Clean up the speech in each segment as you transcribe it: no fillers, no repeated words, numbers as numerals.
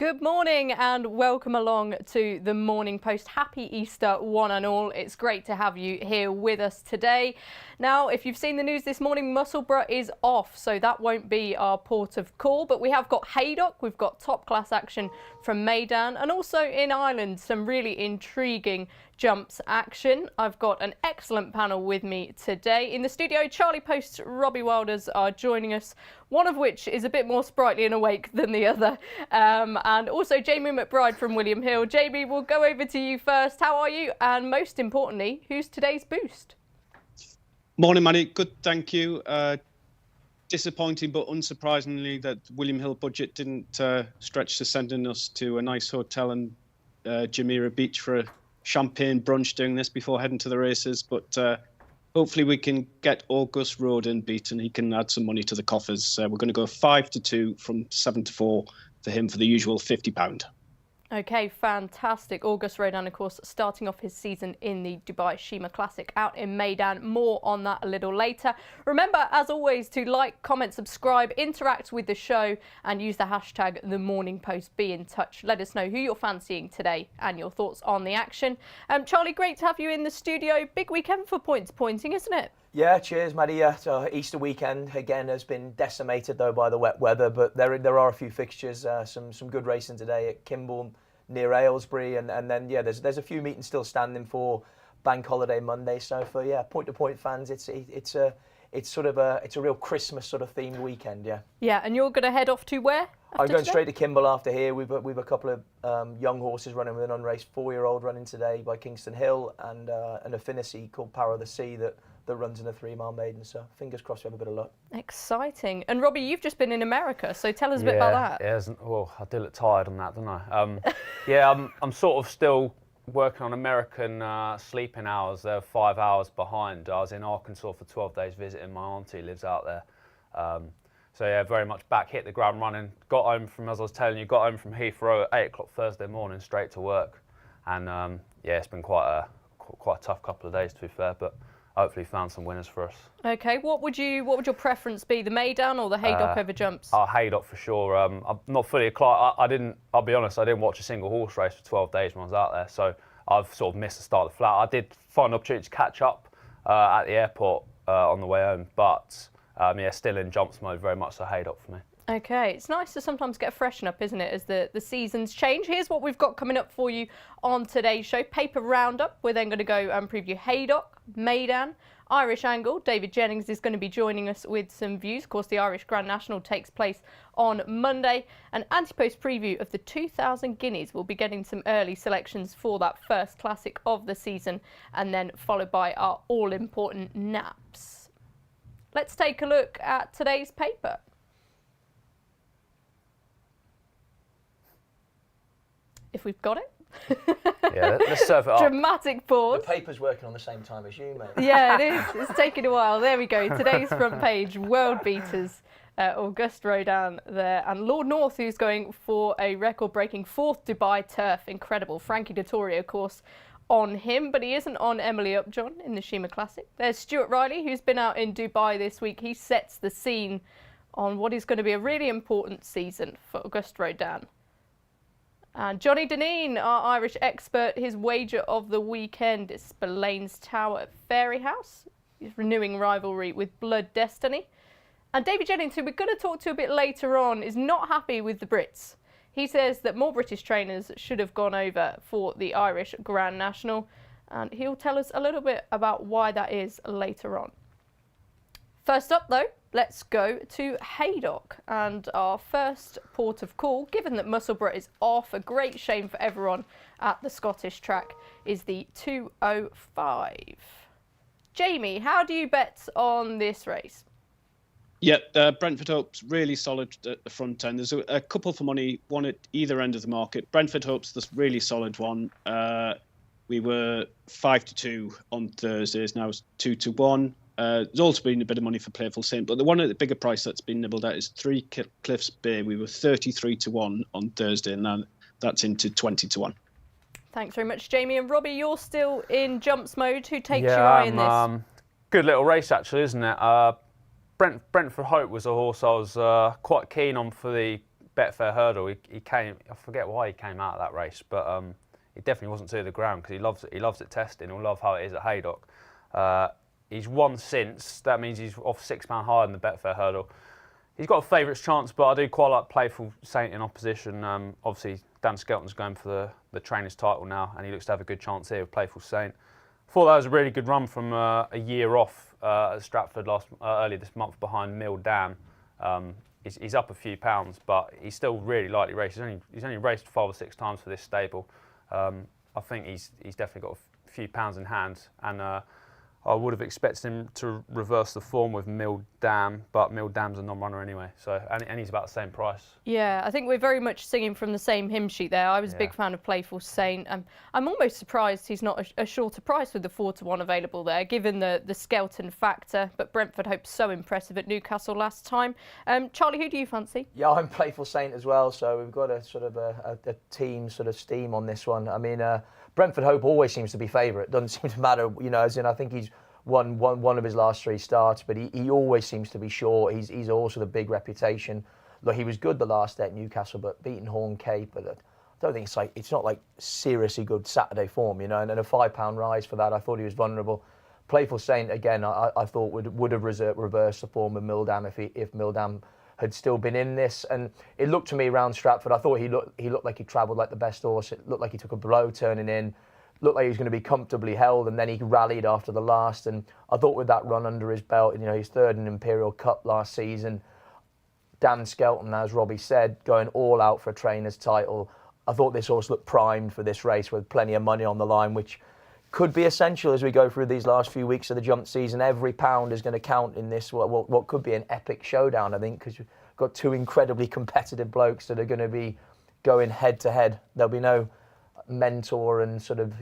Good morning and welcome along to the Morning Post. Happy Easter one and all. It's great to have you here with us today. Now, if you've seen the news this morning, Musselburgh is off, so that won't be our port of call. But we have got Haydock, we've got top class action from Meydan, and also in Ireland, some really intriguing jumps action. I've got an excellent panel with me today. In the studio, Charlie Post's Robbie Wilders are joining us, one of which is a bit more sprightly and awake than the other. And also Jamie McBride from William Hill. Jamie, we'll go over to you first. How are you? And most importantly, who's today's boost? Morning, Manny. Good, thank you. Disappointing, but unsurprisingly, that William Hill budget didn't stretch to sending us to a nice hotel in Jumeirah Beach for a champagne brunch doing this before heading to the races. But hopefully we can get August Rodin beat and he can add some money to the coffers. We're going to go 5-2 from 7-4 for him for the usual £50. Okay, fantastic. August Rodin, of course, starting off his season in the Dubai Sheema Classic out in Meydan. More on that a little later. Remember, as always, to like, comment, subscribe, interact with the show and use the hashtag #TheMorningPost. Be in touch. Let us know who you're fancying today and your thoughts on the action. Charlie, great to have you in the studio. Big weekend for points pointing, isn't it? Yeah, cheers, Maddie. Yeah, so Easter weekend again has been decimated though by the wet weather, but there are a few fixtures, some good racing today at Kimble near Aylesbury, and then yeah, there's a few meetings still standing for Bank Holiday Monday. So for point-to-point fans, it's a real Christmas sort of themed weekend. Yeah. Yeah, and you're going to head off to where? I'm going straight to Kimble after here. We've a couple of young horses running with an unraced 4-year-old running today by Kingston Hill and an affinity called Power of the Sea that runs in a 3-mile maiden. So fingers crossed we have a bit of luck. Exciting. And Robbie, you've just been in America, so tell us a bit about that. Yeah, well, I do look tired on that, don't I? Yeah, I'm sort of still working on American sleeping hours. They're 5 hours behind. I was in Arkansas for 12 days visiting my auntie, lives out there. So yeah, very much back, hit the ground running. Got home from, as I was telling you, from Heathrow at 8 o'clock Thursday morning, straight to work. And yeah, it's been quite a tough couple of days, to be fair, but hopefully found some winners for us. Okay, what would your preference be, the Meydan or the Haydock over jumps? Haydock for sure. I'm not fully I'll be honest, I didn't watch a single horse race for 12 days when I was out there, so I've sort of missed the start of the flat. I did find an opportunity to catch up at the airport on the way home, but yeah, still in jumps mode, very much so Haydock for me. Okay, it's nice to sometimes get a freshen up, isn't it, as the seasons change. Here's what we've got coming up for you on today's show. Paper roundup. We're then going to go and preview Haydock, Meydan, Irish Angle. David Jennings is going to be joining us with some views. Of course, the Irish Grand National takes place on Monday. An anti-post preview of the 2000 Guineas. We'll be getting some early selections for that first classic of the season, and then followed by our all-important naps. Let's take a look at today's paper. If we've got it. Yeah, let's serve it up. Dramatic pause. The paper's working on the same time as you, mate. Yeah, it is. It's taking a while. There we go. Today's front page, world beaters. August Rodin there. And Lord North, who's going for a record-breaking 4th Dubai turf. Incredible. Frankie Dettori, of course, on him, but he isn't on Emily Upjohn in the Sheema Classic. There's Stuart Riley, who's been out in Dubai this week. He sets the scene on what is going to be a really important season for August Rodin. And Johnny Deneen, our Irish expert, his wager of the weekend is Spillane's Tower at Fairy House. He's renewing rivalry with Blood Destiny. And David Jennings, who we're going to talk to a bit later on, is not happy with the Brits. He says that more British trainers should have gone over for the Irish Grand National. And he'll tell us a little bit about why that is later on. First up, though, let's go to Haydock, and our first port of call, given that Musselburgh is off, a great shame for everyone at the Scottish track, is the 205. Jamie, how do you bet on this race? Yeah, Brentford Hope's really solid at the front end. There's a couple for money, one at either end of the market. Brentford Hope's this really solid one. We were 5-2 on Thursdays, now it's 2-1. There's also been a bit of money for Playful Saint, but the one at the bigger price that's been nibbled at is 3 Cliffs Bay. We were 33-1 on Thursday, and now that's into 20-1. Thanks very much, Jamie. And Robbie, you're still in jumps mode. Who takes your eye in this? Good little race, actually, isn't it? Brentford Hope was a horse I was quite keen on for the Betfair Hurdle, he came. I forget why he came out of that race, but he definitely wasn't to the ground because he loves it. He loves it testing. He'll love how it is at Haydock. He's won since. That means he's off £6 higher than the Betfair Hurdle. He's got a favourites chance, but I do quite like Playful Saint in opposition. Obviously, Dan Skelton's going for the trainer's title now, and he looks to have a good chance here with Playful Saint. Thought that was a really good run from a year off at Stratford earlier this month behind Meydan. He's up a few pounds, but he's still really lightly raced. He's only raced 5 or 6 times for this stable. I think he's definitely got a few pounds in hand, and I would have expected him to reverse the form with Meydan, but Meydan's a non-runner anyway, so and he's about the same price. Yeah, I think we're very much singing from the same hymn sheet there. I was a big fan of Playful Saint. I'm almost surprised he's not a shorter price with the 4-1 available there, given the Skelton factor. But Brentford Hope so impressive at Newcastle last time. Charlie, who do you fancy? Yeah, I'm Playful Saint as well. So we've got a sort of a team sort of steam on this one. I mean, Brentford Hope always seems to be favourite. Doesn't seem to matter, as in I think he's won one of his last 3 starts, but he always seems to be sure. He's also the big reputation. Look, he was good the last day at Newcastle, but beating Horn Cape, but I don't think it's not like seriously good Saturday form, and a £5 rise for that. I thought he was vulnerable. Playful Saint again, I thought would have reversed the form of Meydan if Meydan had still been in this, and it looked to me around Stratford. I thought he looked like he travelled like the best horse. It looked like he took a blow turning in. Looked like he was going to be comfortably held, and then he rallied after the last. And I thought with that run under his belt, his third in Imperial Cup last season, Dan Skelton, as Robbie said, going all out for a trainer's title. I thought this horse looked primed for this race with plenty of money on the line, which could be essential as we go through these last few weeks of the jump season. Every pound is going to count in this, what could be an epic showdown, I think, because you've got 2 incredibly competitive blokes that are going to be going head to head. There'll be no mentor and sort of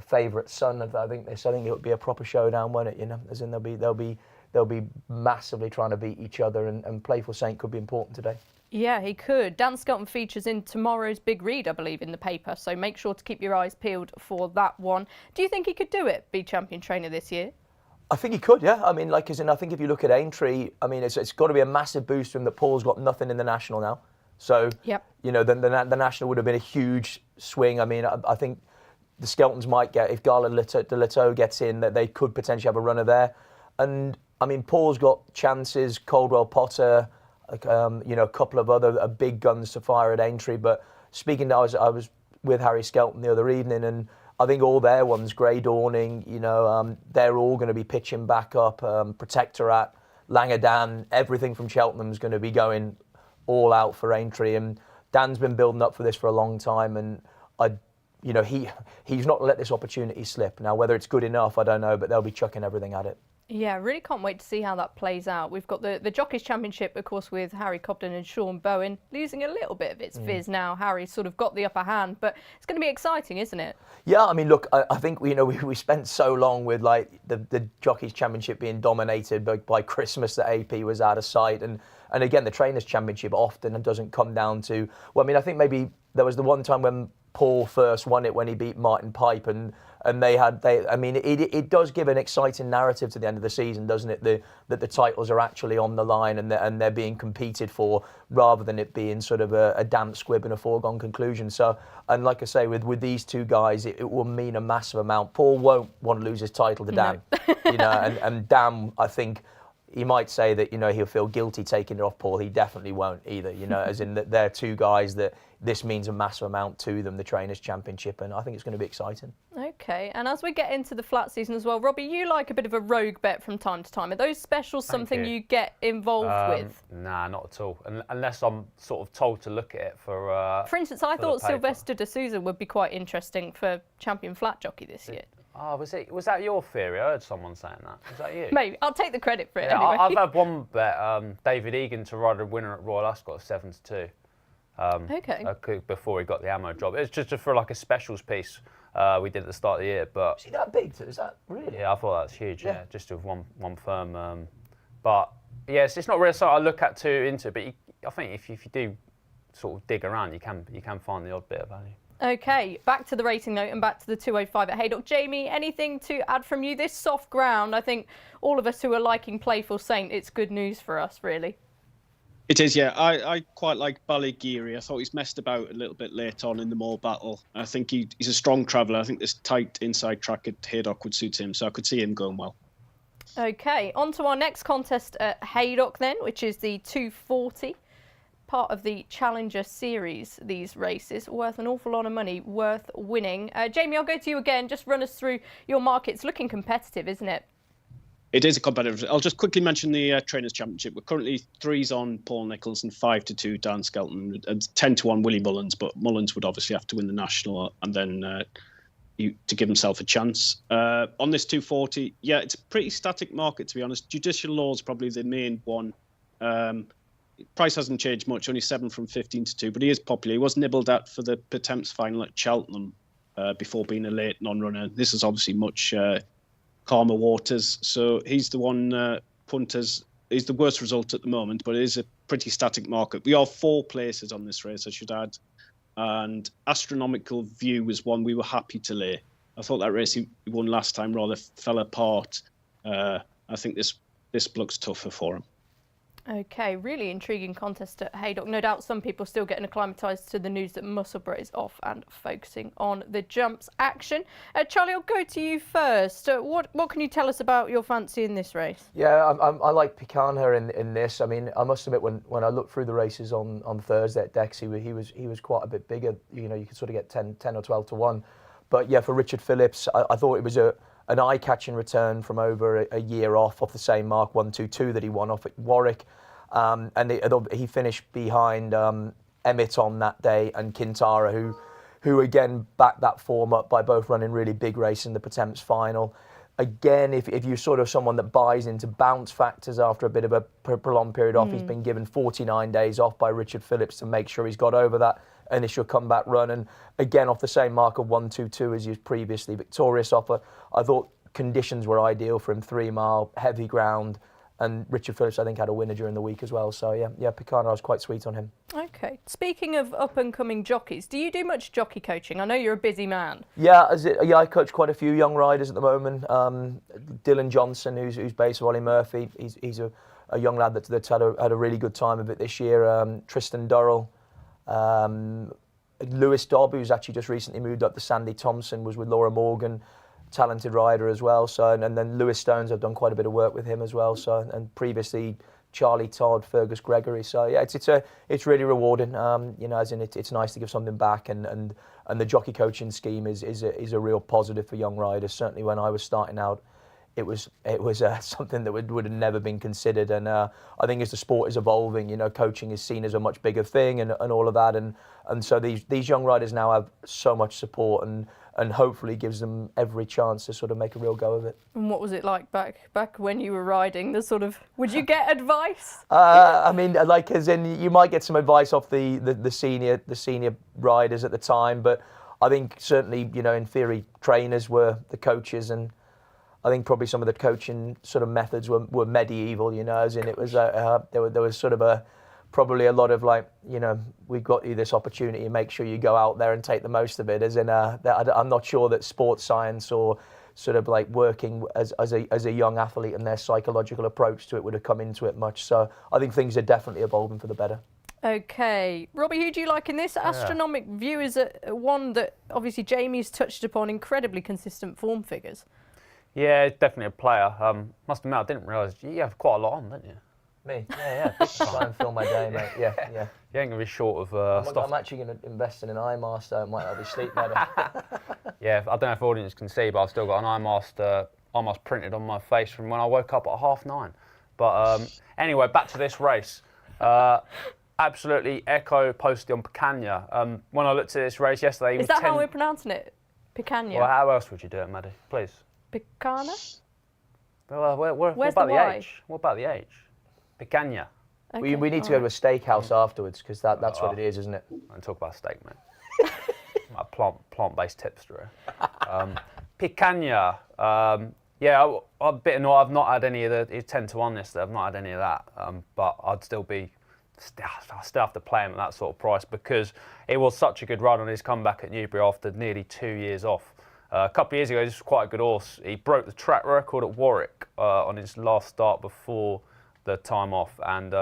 favourite son. I think it would be a proper showdown, won't it? As in they'll be massively trying to beat each other, and Playful Saint could be important today. Yeah, he could. Dan Skelton features in tomorrow's big read, I believe, in the paper, so make sure to keep your eyes peeled for that one. Do you think he could do it, be champion trainer this year? I think he could, yeah. I mean, I think if you look at Aintree, I mean, it's got to be a massive boost for him that Paul's got nothing in the National now. So, yep. The National would have been a huge swing. I mean, I think the Skeltons might get, if Gala de Leto gets in, that they could potentially have a runner there. And, I mean, Paul's got chances, Caldwell Potter, a couple of other big guns to fire at Aintree. But speaking, I was with Harry Skelton the other evening, and I think all their ones, Grey Dawning, they're all going to be pitching back up. Protectorat, Langadan, everything from Cheltenham's going to be going all out for Aintree, and Dan's been building up for this for a long time, and he's not let this opportunity slip. Now, whether it's good enough, I don't know, but they'll be chucking everything at it. Yeah, really can't wait to see how that plays out. We've got the Jockeys Championship, of course, with Harry Cobden and Sean Bowen losing a little bit of its fizz now. Harry's sort of got the upper hand, but it's going to be exciting, isn't it? Yeah, I mean, look, I think we spent so long with like the Jockeys Championship being dominated by Christmas that AP was out of sight, and again the Trainers Championship often doesn't come down to. Well, I mean, I think maybe there was the one time when Paul first won it when he beat Martin Pipe, and it does give an exciting narrative to the end of the season, doesn't it? That the titles are actually on the line and they're being competed for, rather than it being sort of a damp squib and a foregone conclusion. So, and like I say, with these two guys, it will mean a massive amount. Paul won't want to lose his title to Dan, no. and Dan, I think. He might say that, he'll feel guilty taking it off Paul. He definitely won't either, as in that they're two guys that this means a massive amount to them, the Trainers Championship, and I think it's going to be exciting. Okay, and as we get into the flat season as well, Robbie, you like a bit of a rogue bet from time to time. Are those specials something you get involved with? Nah, not at all, unless I'm sort of told to look at it for instance, I thought Sylvester de Souza would be quite interesting for champion flat jockey this year. Oh, was that your theory? I heard someone saying that. Was that you? Maybe. I'll take the credit for it anyway. I've had one bet, David Egan to ride a winner at Royal Ascot 7-2. Okay. Before he got the ammo job. It's just for like a specials piece we did at the start of the year. But is he that big? Is that really? Yeah, I thought that was huge. Yeah, just with one firm. But yes, it's not really something I look at too into. But I think if you do sort of dig around, you can find the odd bit of value. Okay, back to the rating note and back to the 205 at Haydock. Jamie, anything to add from you? This soft ground, I think all of us who are liking Playful Saint, it's good news for us, really. It is, yeah. I quite like Ballygeary. I thought he's messed about a little bit late on in the Moor battle. I think he's a strong traveller. I think this tight inside track at Haydock would suit him, so I could see him going well. Okay, on to our next contest at Haydock then, which is the 240. Part of the Challenger Series, these races, worth an awful lot of money, worth winning. Jamie, I'll go to you again. Just run us through your markets. Looking competitive, isn't it? It is a competitive. I'll just quickly mention the Trainers' Championship. We're currently 3s on Paul Nicholls and 5-2 Dan Skelton and 10-1 Willie Mullins, but Mullins would obviously have to win the National and then to give himself a chance. On this 240, yeah, it's a pretty static market, to be honest. Judicial Law is probably the main one. Price hasn't changed much, only 7 from 15 to 2, but he is popular. He was nibbled at for the Pertemps final at Cheltenham before being a late non-runner. This is obviously much calmer waters, so he's the one punters. He's the worst result at the moment, but it is a pretty static market. We are 4 places on this race, I should add, and Astronomical View was one we were happy to lay. I thought that race he won last time rather fell apart. I think this looks tougher for him. Okay, really intriguing contest at Haydock. No doubt some people still getting acclimatised to the news that Musselburgh is off and focusing on the jumps action. Charlie, I'll go to you first. What can you tell us about your fancy in this race? Yeah, I like Picana in this. I mean, I must admit, when I looked through the races on Thursday at Dex, he was quite a bit bigger. You know, you could sort of get 10 or 12 to 1. But yeah, for Richard Phillips, I thought it was an eye-catching return from over a year off the same mark, 1-2-2 that he won off at Warwick. And he finished behind Emmett on that day and Kintara, who again backed that form up by both running really big race in the Pertemps final. Again, if you're sort of someone that buys into bounce factors after a bit of a prolonged period off, he's been given 49 days off by Richard Phillips to make sure he's got over that initial comeback run. And again, off the same mark of 1-2-2 as he was previously victorious off. I thought conditions were ideal for him, 3 mile, heavy ground. And Richard Phillips, I think, had a winner during the week as well. So, yeah, Picana, I was quite sweet on him. OK. Speaking of up-and-coming jockeys, do you do much jockey coaching? I know you're a busy man. Yeah, I coach quite a few young riders at the moment. Dylan Johnson, who's based with Ollie Murphy, he's a young lad that's had a really good time of it this year. Tristan Durrell. Lewis Dobb, who's actually just recently moved up to Sandy Thompson, was with Laura Morgan. Talented rider as well. So and then Lewis Stones, I've done quite a bit of work with him as well. So and previously Charlie Todd, Fergus Gregory. So yeah, it's really rewarding. You know, as in it's nice to give something back, and the jockey coaching scheme is a real positive for young riders. Certainly when I was starting out, it was something that would have never been considered. And I think as the sport is evolving, you know, coaching is seen as a much bigger thing and all of that. And so these young riders now have so much support and hopefully gives them every chance to sort of make a real go of it. And what was it like back when you were riding? Would you get advice? I mean, like as in you might get some advice off the senior riders at the time, but I think certainly, you know, in theory, trainers were the coaches, and I think probably some of the coaching sort of methods were medieval, you know, as in it was there was sort of probably a lot of like, you know, we've got you this opportunity, make sure you go out there and take the most of it. As in, I'm not sure that sports science or sort of like working as a young athlete and their psychological approach to it would have come into it much. So I think things are definitely evolving for the better. Okay, Robbie, who do you like in this? Astronomic View is one that obviously Jamie's touched upon, incredibly consistent form figures. Yeah, it's definitely a player. Must admit, I didn't realise you have quite a lot on, don't you? Me? Yeah. Try and fill my day, mate. Yeah. You ain't going to be short of stuff. I'm actually going to invest in an eye master. I might have a sleep better. Yeah, I don't know if the audience can see, but I've still got an eye mask printed on my face from when I woke up at 9:30. But anyway, back to this race. Absolutely echo Poste on Picana. When I looked at this race yesterday... Is that how we're pronouncing it? Picana? Well, how else would you do it, Maddie? Please. Picana? Well, what Where's about the the Y? H? What about the H? Picana. Okay. We need to go to a steakhouse afterwards, because that's what it is, isn't it? And talk about steak, mate. My plant-based tipster. Picana. Yeah, I'm a bit annoyed. I've not had any of the... It's 10-1 this. I've not had any of that. But I'd still have to play him at that sort of price, because it was such a good run on his comeback at Newbury after nearly 2 years off. A couple of years ago, this was quite a good horse. He broke the track record at Warwick on his last start before the time off, and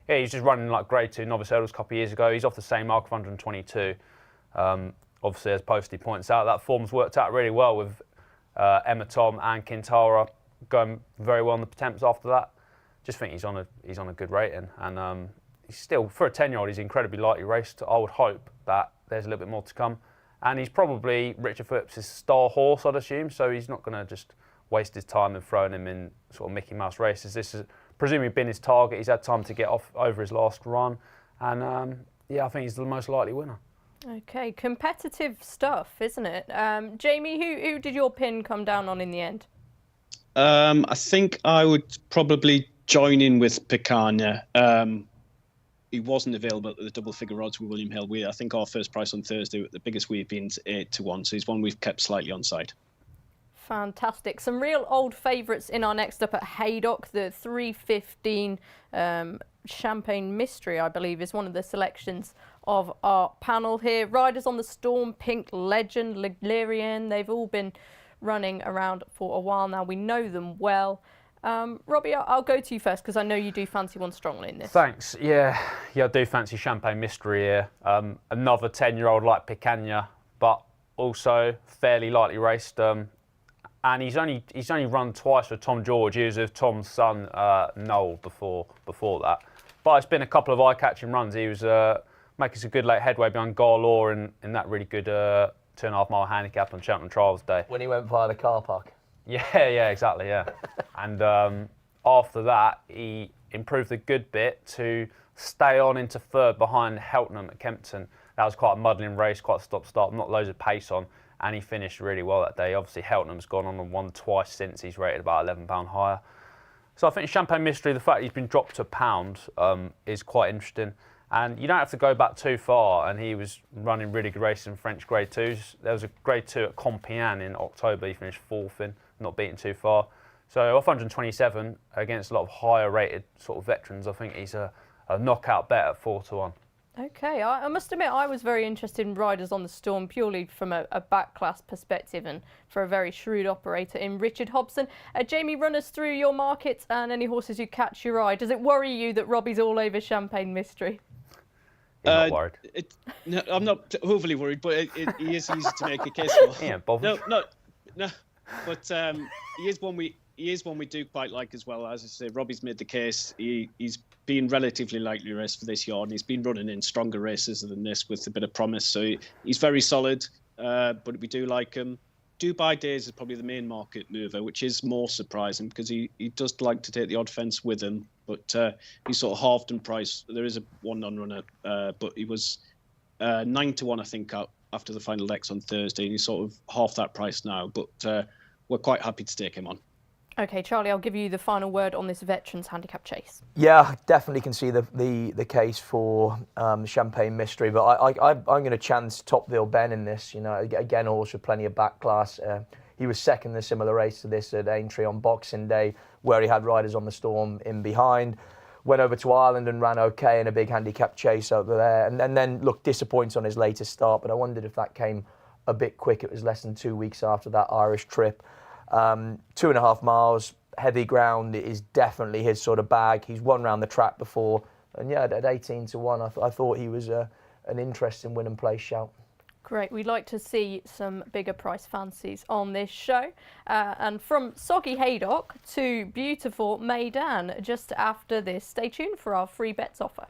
yeah, he's just running like Grade 2 novice hurdles a couple of years ago. He's off the same mark of 122. Obviously, as Poste points out, that form's worked out really well with Emma Tom and Quintara going very well in the attempts after that. Just think he's on a good rating, and he's still, for a 10-year-old, he's incredibly lightly raced. I would hope that there's a little bit more to come, and he's probably Richard Phillips' star horse, I'd assume. So he's not going to just waste his time and throwing him in sort of Mickey Mouse races. This has presumably been his target. He's had time to get off over his last run, and yeah, I think he's the most likely winner. Okay, competitive stuff, isn't it? Jamie, who did your pin come down on in the end? I think I would probably join in with Picanha. He wasn't available at the double figure odds with William Hill. I think our first price on Thursday, the biggest we've been is 8-1, so he's one we've kept slightly on side. Fantastic. Some real old favourites in our next up at Haydock. The 3:15 Champagne Mystery, I believe, is one of the selections of our panel here. Riders on the Storm, Pink Legend, Ligurian, they've all been running around for a while now. We know them well. Robbie, I'll go to you first because I know you do fancy one strongly in this. Thanks. Yeah, I do fancy Champagne Mystery here. Another 10-year-old like Picanha, but also fairly lightly raced. And he's only run twice with Tom George. He was with Tom's son Noel before that. But it's been a couple of eye-catching runs. He was making some good late headway behind Garlaw in that really good 2.5 mile handicap on Cheltenham Trials Day. When he went via the car park. Yeah, exactly, yeah. And after that, he improved a good bit to stay on into third behind Cheltenham at Kempton. That was quite a muddling race, quite a stop-start, not loads of pace on, and he finished really well that day. Obviously, Cheltenham's gone on and won twice since. He's rated about £11 higher. So I think Champagne Mystery, the fact he's been dropped to £1 is quite interesting. And you don't have to go back too far, and he was running really good races in French Grade 2s. There was a Grade 2 at Compiègne in October. He finished 4th in, not beaten too far. So off 127 against a lot of higher rated sort of veterans, I think he's a knockout bet at 4-1. Okay, I must admit I was very interested in Riders on the Storm purely from a back class perspective and for a very shrewd operator in Richard Hobson. Jamie, run us through your market and any horses you catch your eye. Does it worry you that Robbie's all over Champagne Mystery? Not worried. No, I'm not overly worried, but it is easy to make a case for. Yeah, bothered. No. But he is one we do quite like as well. As I say, Robbie's made the case. He's been relatively lightly raced for this year, and he's been running in stronger races than this with a bit of promise. So he's very solid, but we do like him. Dubai Days is probably the main market mover, which is more surprising because he does like to take the odd fence with him. But he's sort of halved in price. There is a one non-runner, but he was 9-1, I think, after the final decks on Thursday, and he's sort of half that price now. But we're quite happy to take him on. Okay, Charlie, I'll give you the final word on this Veterans Handicap Chase. Yeah, definitely can see the case for Champagne Mystery, but I'm going to chance Topville Ben in this. You know, again, a horse with plenty of back class. He was second in a similar race to this at Aintree on Boxing Day, where he had Riders on the Storm in behind. Went over to Ireland and ran okay in a big handicap chase over there, and then looked disappointed on his latest start. But I wondered if that came a bit quick. It was less than 2 weeks after that Irish trip. 2.5 miles, heavy ground is definitely his sort of bag. He's won round the track before, and yeah, at 18-1, I thought he was an interesting win and place shout. Great, we'd like to see some bigger price fancies on this show. And from soggy Haydock to beautiful Meydan just after this. Stay tuned for our free bets offer.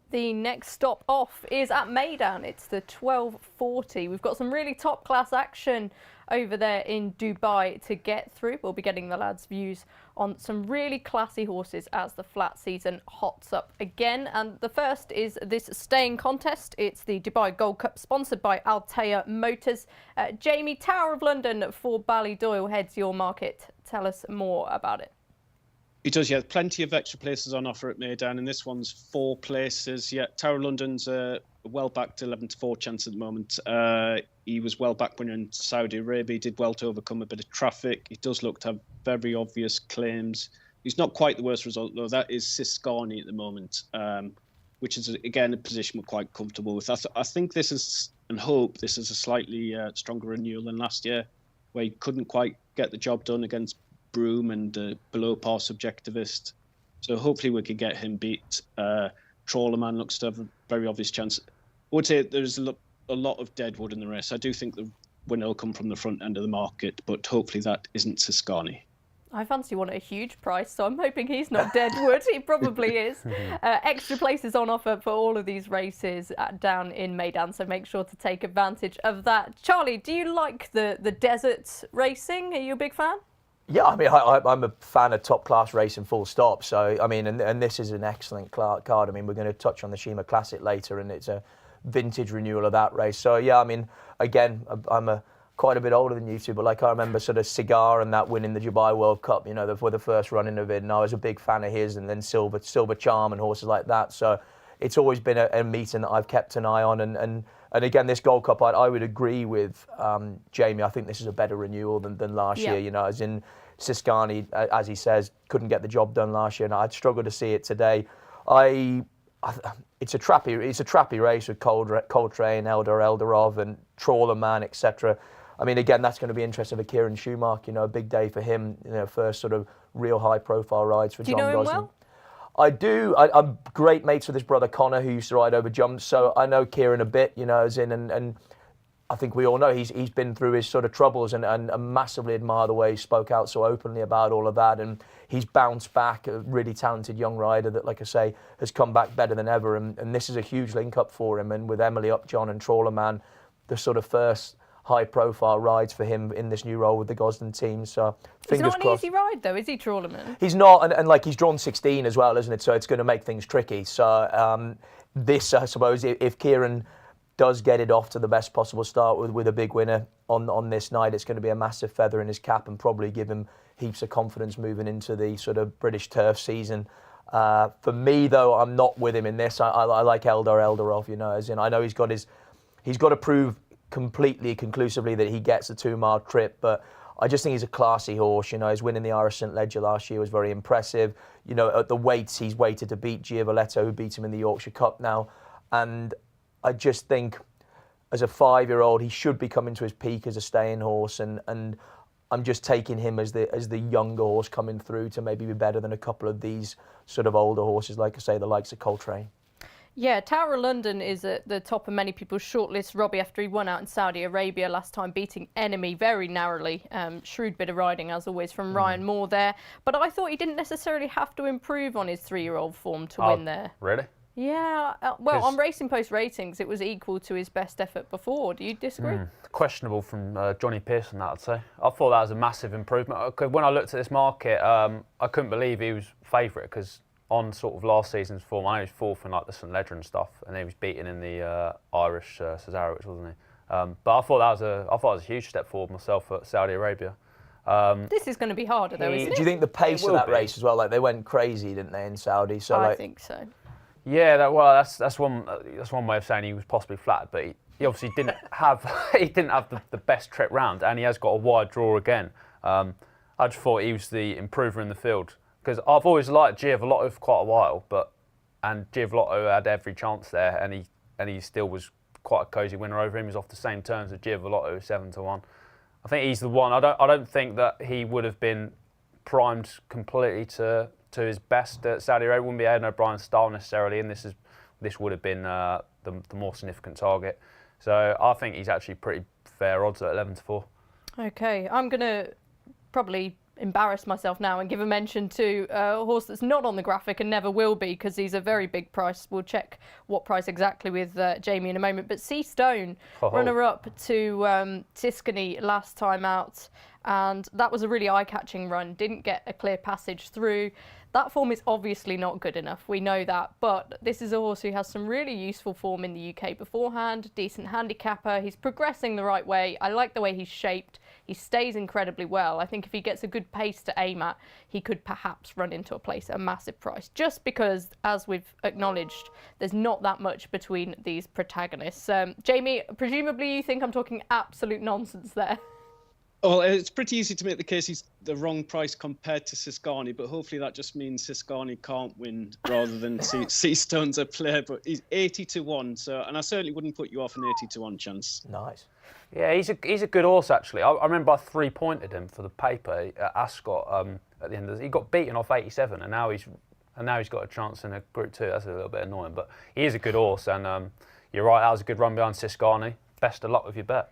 The next stop off is at Meydan. It's the 12:40. We've got some really top class action over there in Dubai to get through. We'll be getting the lads' views on some really classy horses as the flat season hots up again. And the first is this staying contest. It's the Dubai Gold Cup, sponsored by Altea Motors. Jamie, Tower of London for Ballydoyle heads your market. Tell us more about it. He does, yeah. Plenty of extra places on offer at Meydan, and this one's 4 places. Yeah, Tower London's a well-backed 11-4 chance at the moment. He was well-backed when in Saudi Arabia. He did well to overcome a bit of traffic. He does look to have very obvious claims. He's not quite the worst result, though. That is Siskani at the moment, which is, again, a position we're quite comfortable with. I think this is, and hope this is a slightly stronger renewal than last year, where he couldn't quite get the job done against Broome and below par Subjectivist. So hopefully we could get him beat. Trawlerman looks to have a very obvious chance. I would say there's a lot of deadwood in the race. I do think the winner will come from the front end of the market, but hopefully that isn't Siskani. I fancy one at a huge price, so I'm hoping he's not deadwood. He probably is. Extra places on offer for all of these races down in Meydan, so make sure to take advantage of that. Charlie, do you like the desert racing? Are you a big fan? Yeah, I mean, I'm a fan of top-class racing, full stop. So, I mean, and this is an excellent card. I mean, we're going to touch on the Sheema Classic later, and it's a vintage renewal of that race. So, yeah, I mean, again, I'm quite a bit older than you two, but like I remember sort of Cigar and that winning the Dubai World Cup, you know, for the first running of it, and I was a big fan of his, and then Silver Charm and horses like that. So it's always been a meeting that I've kept an eye on, and again, this Gold Cup, I would agree with Jamie. I think this is a better renewal than last year. You know, as in Siskani, as he says, couldn't get the job done last year, and I'd struggle to see it today. It's a trappy race with Coltrane, Eldarov, and Trawlerman, etc. I mean, again, that's going to be interesting for Kieran Schumacher. You know, a big day for him. You know, first sort of real high-profile rides for John Gosling. Do you know him well? I do. I'm great mates with his brother Connor, who used to ride over jumps. So I know Kieran a bit, you know, as in, and I think we all know he's been through his sort of troubles, and massively admire the way he spoke out so openly about all of that. And he's bounced back, a really talented young rider that, like I say, has come back better than ever. And this is a huge link-up for him. And with Emily Upjohn and Trawlerman, the sort of first high-profile rides for him in this new role with the Gosden team. So fingers crossed. It's not an easy ride, though, is he, Trawlerman? He's not, and like he's drawn 16 as well, isn't it? So it's going to make things tricky. So this, I suppose, if Kieran does get it off to the best possible start with a big winner on this night, it's going to be a massive feather in his cap and probably give him heaps of confidence moving into the sort of British turf season. For me, though, I'm not with him in this. I like Eldarov, you know, as in I know he's got to prove completely conclusively that he gets a 2-mile trip, but I just think he's a classy horse. You know, his win in the Irish St Leger last year was very impressive. You know, at the weights he's weighted to beat Giavoletto, who beat him in the Yorkshire Cup now, and I just think as a 5-year-old he should be coming to his peak as a staying horse, and I'm just taking him as the younger horse coming through to maybe be better than a couple of these sort of older horses, like I say, the likes of Coltrane. Yeah, Tower of London is at the top of many people's shortlist. Robbie, after he won out in Saudi Arabia last time, beating Enemy very narrowly. Shrewd bit of riding, as always, from Ryan Moore there. But I thought he didn't necessarily have to improve on his 3-year-old form to win there. Really? Yeah, well, on Racing Post ratings, it was equal to his best effort before. Do you disagree? Questionable from Johnny Pearson, that I'd say. I thought that was a massive improvement. When I looked at this market, I couldn't believe he was favourite, because on sort of last season's form, I know he was 4th in like the St Leger and stuff, and he was beaten in the Irish Cesarewitch, wasn't he? But I thought that was a huge step forward myself at Saudi Arabia. This is going to way harder, though, isn't it? Do you think the pace of that race as well? Like they went crazy, didn't they, in Saudi? So I think so. Yeah, that's one way of saying he was possibly flat, but he obviously didn't have the best trip round, and he has got a wide draw again. I just thought he was the improver in the field, because I've always liked Giavoletto for quite a while, and Giavoletto had every chance there, and he still was quite a cosy winner over him. He was off the same terms as Giavoletto, 7-1. I think he's the one. I don't think that he would have been primed completely to his best at Saudi Arabia. Wouldn't be Aidan O'Brien's style necessarily, and this would have been the more significant target. So I think he's actually pretty fair odds at 11-4. Okay, I'm going to probably embarrass myself now and give a mention to a horse that's not on the graphic and never will be, because he's a very big price. We'll check what price exactly with Jamie in a moment. But Sea Stone, runner-up to Tuscany last time out, and that was a really eye-catching run. Didn't get a clear passage through. That form is obviously not good enough, we know that, but this is a horse who has some really useful form in the UK beforehand, decent handicapper, he's progressing the right way. I like the way he's shaped. he stays incredibly well. I think if he gets a good pace to aim at, he could perhaps run into a place at a massive price, just because, as we've acknowledged, there's not that much between these protagonists. Jamie, presumably you think I'm talking absolute nonsense there. Well, it's pretty easy to make the case he's the wrong price compared to Siscani, but hopefully that just means Siscani can't win rather than Seastone's a player. But he's 80-1, so, and I certainly wouldn't put you off an 80-1 chance. Nice. Yeah, he's a good horse actually. I remember I 3-pointed him for the paper at Ascot at the end of he got beaten off 87, and now he's got a chance in a Group 2. That's a little bit annoying, but he is a good horse, and you're right. That was a good run behind Siscani. Best of luck with your bet.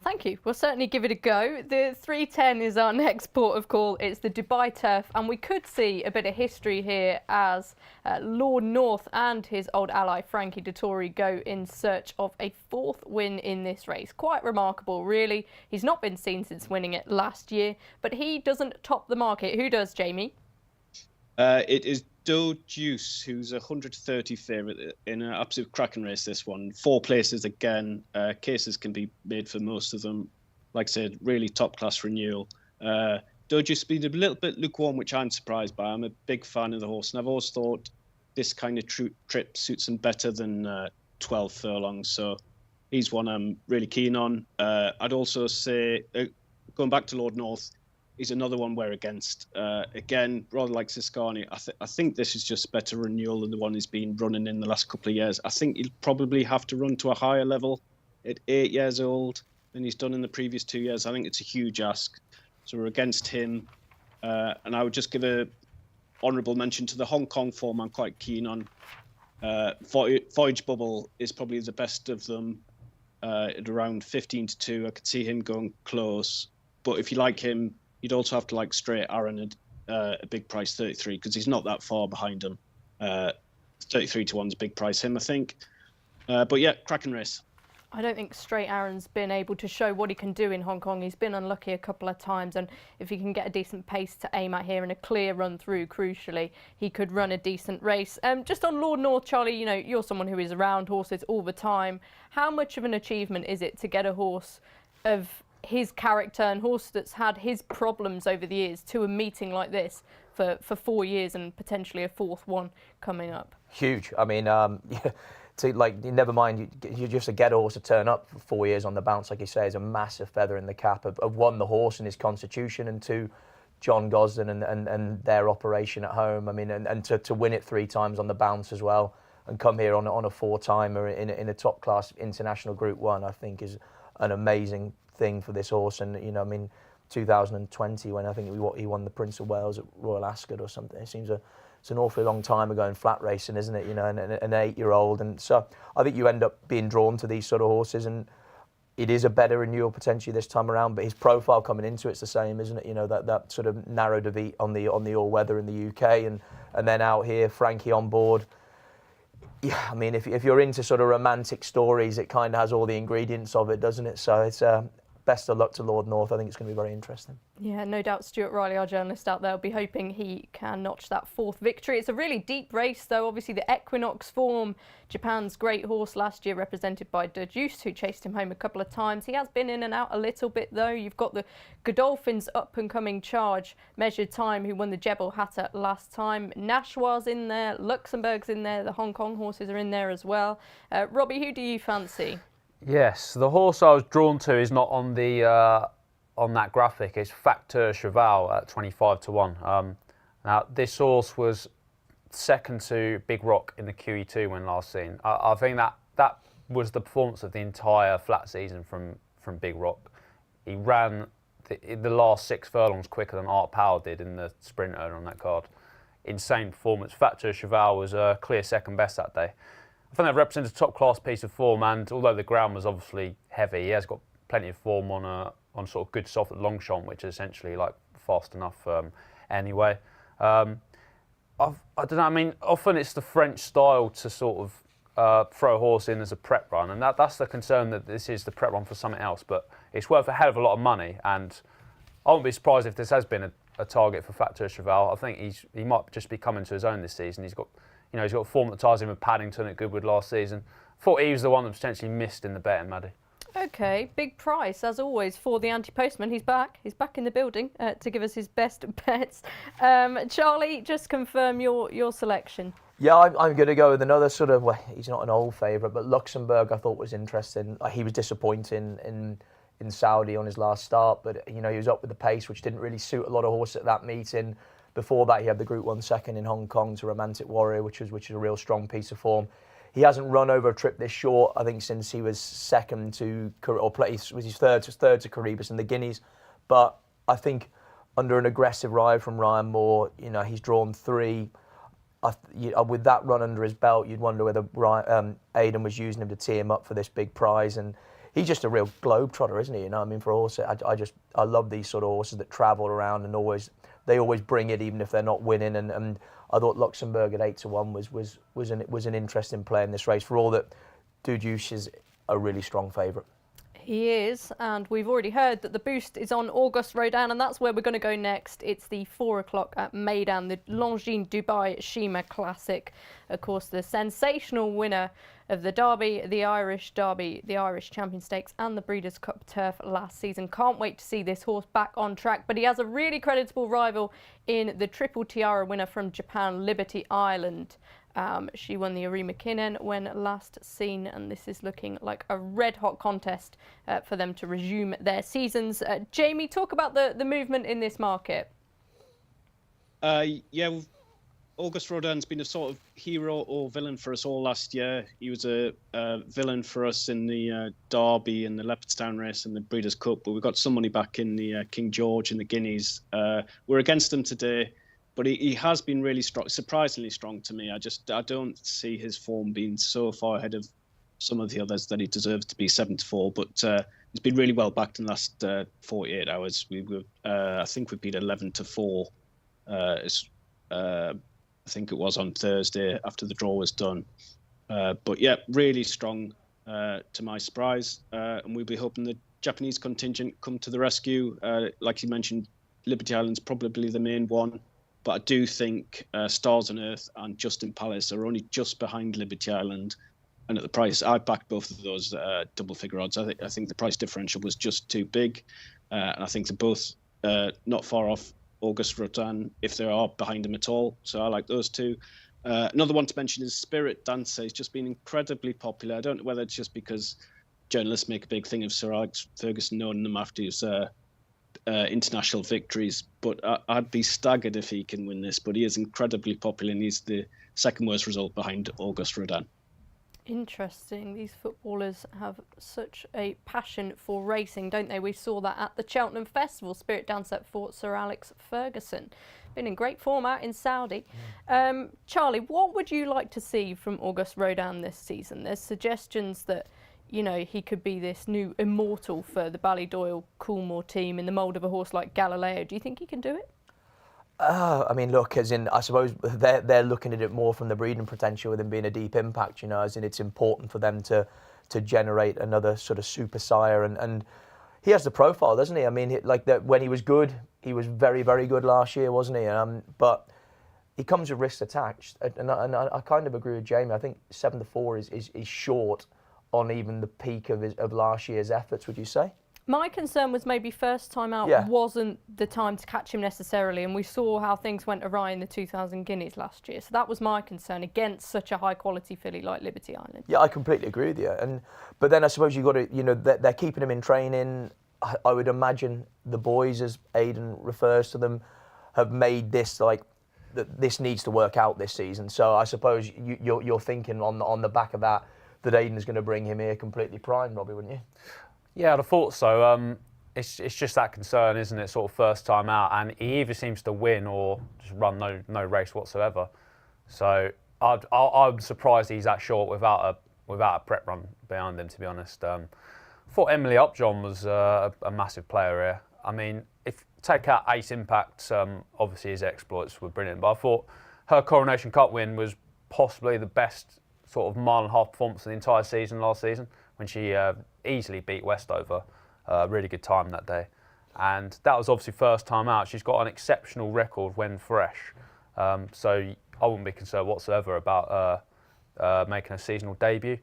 Thank you. We'll certainly give it a go. The 310 is our next port of call. It's the Dubai Turf, and we could see a bit of history here as Lord North and his old ally Frankie Dettori go in search of a 4th win in this race. Quite remarkable, really. He's not been seen since winning it last year, but he doesn't top the market. Who does, Jamie? It is Doe Juice, who's 130 favourite in an absolute cracking race, this one. 4 places again. Cases can be made for most of them. Like I said, really top-class renewal. Doe Juice been a little bit lukewarm, which I'm surprised by. I'm a big fan of the horse, and I've always thought this kind of trip suits him better than 12 furlongs. So he's one I'm really keen on. I'd also say, going back to Lord North, he's another one we're against. Again, rather like Siscani, I think this is just better renewal than the one he's been running in the last couple of years. I think he'll probably have to run to a higher level at 8 years old than he's done in the previous 2 years. I think it's a huge ask. So we're against him. And I would just give a honourable mention to the Hong Kong form I'm quite keen on. Voyage Bubble is probably the best of them at around 15-2. I could see him going close. But if you like him, you'd also have to like Straight Aaron at a big price, 33, because he's not that far behind him. 33-1's a big price him, I think. But yeah, cracking race. I don't think Straight Aaron's been able to show what he can do in Hong Kong. He's been unlucky a couple of times, and if he can get a decent pace to aim at here and a clear run through, crucially, he could run a decent race. Just on Lord North, Charlie, you know, you're someone who is around horses all the time. How much of an achievement is it to get a horse of his character and horse that's had his problems over the years to a meeting like this for 4 years and potentially a 4th one coming up? Huge. I mean, never mind, you just to get a horse to turn up for 4 years on the bounce, like you say, is a massive feather in the cap of one, the horse and his constitution, and 2, John Gosden and their operation at home. I mean, and to win it 3 times on the bounce as well, and come here on a 4-timer in a top class international Group 1, I think is an amazing thing for this horse. And you know, I mean, 2020 when I think he won the Prince of Wales at Royal Ascot or something. It seems it's an awfully long time ago in flat racing, isn't it? You know, an 8-year-old, and so I think you end up being drawn to these sort of horses, and it is a better renewal potentially this time around. But his profile coming into it's the same, isn't it? You know, that sort of narrow defeat on the all weather in the UK, and then out here, Frankie on board. Yeah, I mean, if you're into sort of romantic stories, it kind of has all the ingredients of it, doesn't it? So it's best of luck to Lord North. I think it's going to be very interesting. Yeah, no doubt Stuart Riley, our journalist out there, will be hoping he can notch that 4th victory. It's a really deep race, though. Obviously, the Equinox form, Japan's great horse last year, represented by De Juice, who chased him home a couple of times. He has been in and out a little bit, though. You've got the Godolphin's up-and-coming charge, Measured Time, who won the Jebel Hatter last time. Nashwa's in there, Luxembourg's in there, the Hong Kong horses are in there as well. Robbie, who do you fancy? Yes, the horse I was drawn to is not on the on that graphic. It's Facteur Cheval at 25-1. Now this horse was second to Big Rock in the QE2 when last seen. I think that was the performance of the entire flat season from Big Rock. He ran the last 6 furlongs quicker than Art Power did in the sprinter on that card. Insane performance. Facteur Cheval was a clear second best that day. I think that represents a top-class piece of form, and although the ground was obviously heavy, he has got plenty of form on sort of good soft at Longchamp, which is essentially like fast enough anyway. I don't know. I mean, often it's the French style to sort of throw a horse in as a prep run, and that's the concern, that this is the prep run for something else. But it's worth a hell of a lot of money, and I wouldn't be surprised if this has been a target for Facteur Cheval. I think he might just be coming to his own this season. He's got form that ties him with Paddington at Goodwood last season. Thought he was the one that potentially missed in the betting, Maddie. Okay, big price as always for the anti-postman. He's back in the building to give us his best bets. Charlie, just confirm your selection. Yeah, I'm going to go with another sort of, well, he's not an old favourite, but Luxembourg I thought was interesting. He was disappointing in Saudi on his last start, but he was up with the pace, which didn't really suit a lot of horses at that meeting. Before that, he had the Group 1 second in Hong Kong to Romantic Warrior, which is a real strong piece of form. He hasn't run over a trip this short, I think, since he was second to, or was his third to Caribus in the Guineas. But I think under an aggressive ride from Ryan Moore, he's drawn 3. With that run under his belt, you'd wonder whether Aidan was using him to tee him up for this big prize. And he's just a real globetrotter, isn't he? For a horse, I love these sort of horses that travel around and they always bring it, even if they're not winning. And I thought Luxembourg at 8-1 was an interesting play in this race. For all that, Duduche is a really strong favourite. He is, and we've already heard that the boost is on Auguste Rodin, and that's where we're going to go next. It's the 4 o'clock at Meydan, the Longines Dubai Sheema Classic. Of course, the sensational winner of the Derby, the Irish Champion Stakes and the Breeders' Cup Turf last season. Can't wait to see this horse back on track, but he has a really creditable rival in the Triple Tiara winner from Japan, Liberty Island. She won the Uri McKinnon when last seen, and this is looking like a red-hot contest for them to resume their seasons. Jamie, talk about the movement in this market. Yeah, Auguste Rodin's been a sort of hero or villain for us all last year. He was a villain for us in the Derby and the Leopardstown race and the Breeders' Cup, but we got some money back in the King George and the Guineas. We're against him today. But he has been really strong, surprisingly strong to me. I don't see his form being so far ahead of some of the others that he deserves to be 7-4. But he's been really well backed in the last 48 hours. I think we beat 11-4. I think it was on Thursday after the draw was done. But yeah, really strong to my surprise. And we'll be hoping the Japanese contingent come to the rescue. Like you mentioned, Liberty Island's probably the main one. But I do think Stars on Earth and Justin Palace are only just behind Liberty Island. And at the price, I backed both of those double figure odds. I think the price differential was just too big. And I think they're both not far off Auguste Rodin, if they are behind him at all. So I like those two. Another one to mention is Spirit Dancer. He's just been incredibly popular. I don't know whether it's just because journalists make a big thing of Sir Alex Ferguson knowing him after his international victories, but I'd be staggered if he can win this. But he is incredibly popular, and he's the second worst result behind Auguste Rodin. Interesting. These footballers have such a passion for racing, don't they? We saw that at the Cheltenham Festival. Spirit Dancer for Sir Alex Ferguson. Been in great form out in Saudi. Charlie, what would you like to see from Auguste Rodin this season? There's suggestions that he could be this new immortal for the Ballydoyle-Coolmore team in the mould of a horse like Galileo. Do you think he can do it? Look, as in, I suppose they're looking at it more from the breeding potential with him being a deep impact, as in it's important for them to generate another sort of super sire. And he has the profile, doesn't he? When he was good, he was very, very good last year, wasn't he? But he comes with risks attached. And I kind of agree with Jamie. I think 7-4 is short on even the peak of last year's efforts, would you say? My concern was maybe first time out wasn't the time to catch him necessarily, and we saw how things went awry in the 2000 Guineas last year. So that was my concern against such a high quality filly like Liberty Island. Yeah, I completely agree with you. But then I suppose you've got to, they're keeping him in training. I would imagine the boys, as Aidan refers to them, have made this this needs to work out this season. So I suppose you're thinking on the back of that Aidan is going to bring him here completely primed, Robbie, wouldn't you? Yeah, I'd have thought so. It's just that concern, isn't it? Sort of first time out, and he either seems to win or just run no race whatsoever. So I'm surprised he's that short without a prep run behind him, to be honest. I thought Emily Upjohn was a massive player here. I mean, if take out Ace Impact, obviously his exploits were brilliant, but I thought her Coronation Cup win was possibly the best sort of mile-and-a-half performance of the entire season last season, when she easily beat Westover. Really good time that day. And that was obviously first time out. She's got an exceptional record when fresh. So I wouldn't be concerned whatsoever about making a seasonal debut.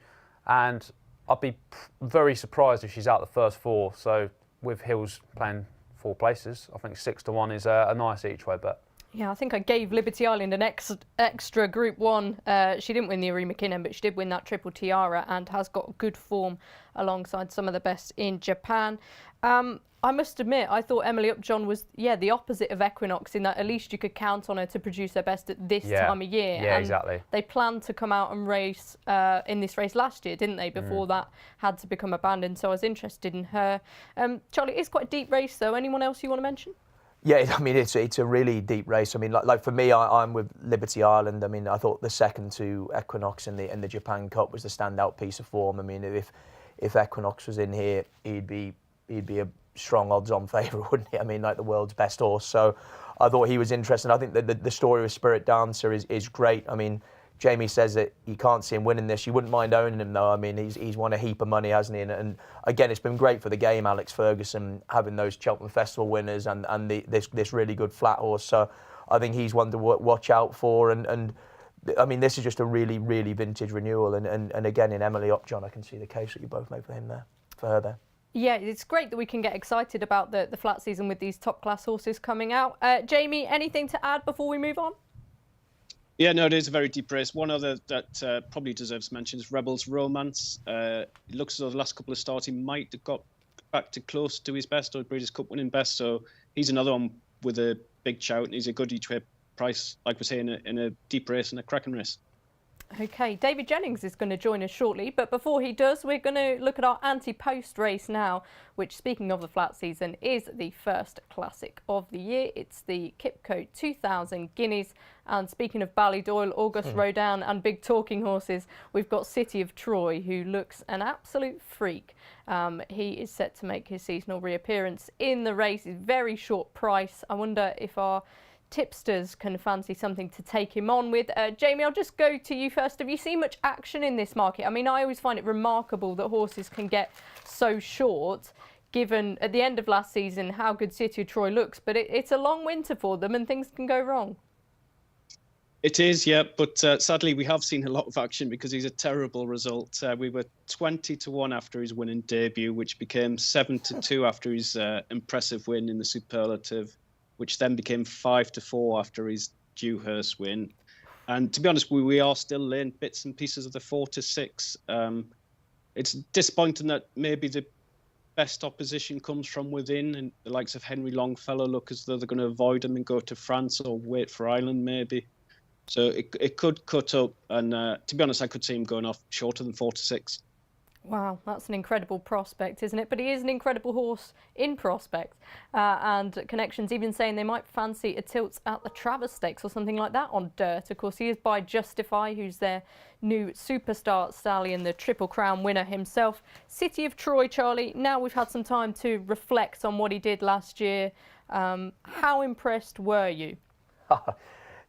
And I'd be very surprised if she's out the first 4. So with Hills playing 4 places, I think 6 to 1 is a nice each way bet. Yeah, I think I gave Liberty Island an extra Group 1. She didn't win the Uri McKinnon, but she did win that Triple Tiara and has got good form alongside some of the best in Japan. I must admit, I thought Emily Upjohn was, the opposite of Equinox in that at least you could count on her to produce her best at this time of year. Yeah, and exactly. they planned to come out and race in this race last year, didn't they, before that had to become abandoned. So I was interested in her. Charlie, it's quite a deep race, though. Anyone else you want to mention? Yeah, I mean, it's a really deep race. I mean, like for me, I'm with Liberty Island. I mean, I thought the second to Equinox in the Japan Cup was the standout piece of form. I mean, if Equinox was in here, he'd be a strong odds-on favourite, wouldn't he? I mean, like the world's best horse. So I thought he was interesting. I think the story with Spirit Dancer is great. I mean, Jamie says that you can't see him winning this. You wouldn't mind owning him, though. I mean, he's won a heap of money, hasn't he? And again, it's been great for the game, Alex Ferguson, having those Cheltenham Festival winners and this really good flat horse. So I think he's one to watch out for. And I mean, this is just a really, really vintage renewal. And again, in Emily Upjohn, I can see the case that you both made for her there. Yeah, it's great that we can get excited about the flat season with these top-class horses coming out. Jamie, anything to add before we move on? Yeah, no, it is a very deep race. One other that probably deserves mention is Rebels Romance. It looks as though the last couple of starts he might have got back to close to his best or Breeders' Cup winning best. So he's another one with a big shout, and he's a good each way price, like we're saying, in a deep race and a cracking race. Okay, David Jennings is going to join us shortly, but before he does, we're going to look at our anti-post race now, which, speaking of the flat season, is the first classic of the year. It's the Quipco 2000 Guineas, and speaking of Ballydoyle, Auguste Rodin and big talking horses, we've got City of Troy, who looks an absolute freak. He is set to make his seasonal reappearance in the race. It's very short price. I wonder if our tipsters can fancy something to take him on with. Jamie, I'll just go to you first. Have you seen much action in this market? I mean, I always find it remarkable that horses can get so short, given at the end of last season how good City of Troy looks, but it's a long winter for them and things can go wrong. It is, yeah, but sadly we have seen a lot of action because he's a terrible result. We were 20 to 1 after his winning debut, which became 7 to 2 after his impressive win in the Superlative, which then became 5 to 4 after his Dewhurst win. And to be honest, we are still laying bits and pieces of the 4 to 6. It's disappointing that maybe the best opposition comes from within, and the likes of Henry Longfellow look as though they're going to avoid him and go to France or wait for Ireland maybe. So it could cut up, and to be honest, I could see him going off shorter than 4 to 6. Wow, that's an incredible prospect, isn't it? But he is an incredible horse in prospect. And Connections even saying they might fancy a tilt at the Travers Stakes or something like that on dirt. Of course, he is by Justify, who's their new superstar stallion, the Triple Crown winner himself. City of Troy, Charlie, now we've had some time to reflect on what he did last year. How impressed were you?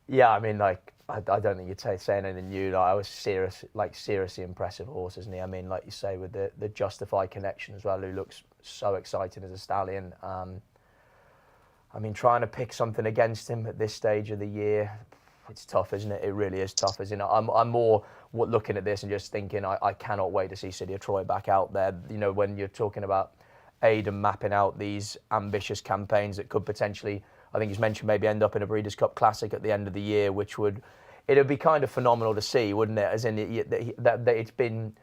Yeah, I mean, like, I don't think you'd say anything new. Like, I was seriously impressive horse, isn't he? I mean, like you say, with the Justify connection as well, who looks so exciting as a stallion. I mean, trying to pick something against him at this stage of the year, it's tough, isn't it? It really is tough, isn't it? I'm more looking at this and just thinking, I cannot wait to see City of Troy back out there. You know, when you're talking about Aidan mapping out these ambitious campaigns that could potentially, I think he's mentioned, maybe end up in a Breeders' Cup Classic at the end of the year, which it'd be kind of phenomenal to see, wouldn't it? As in that it's been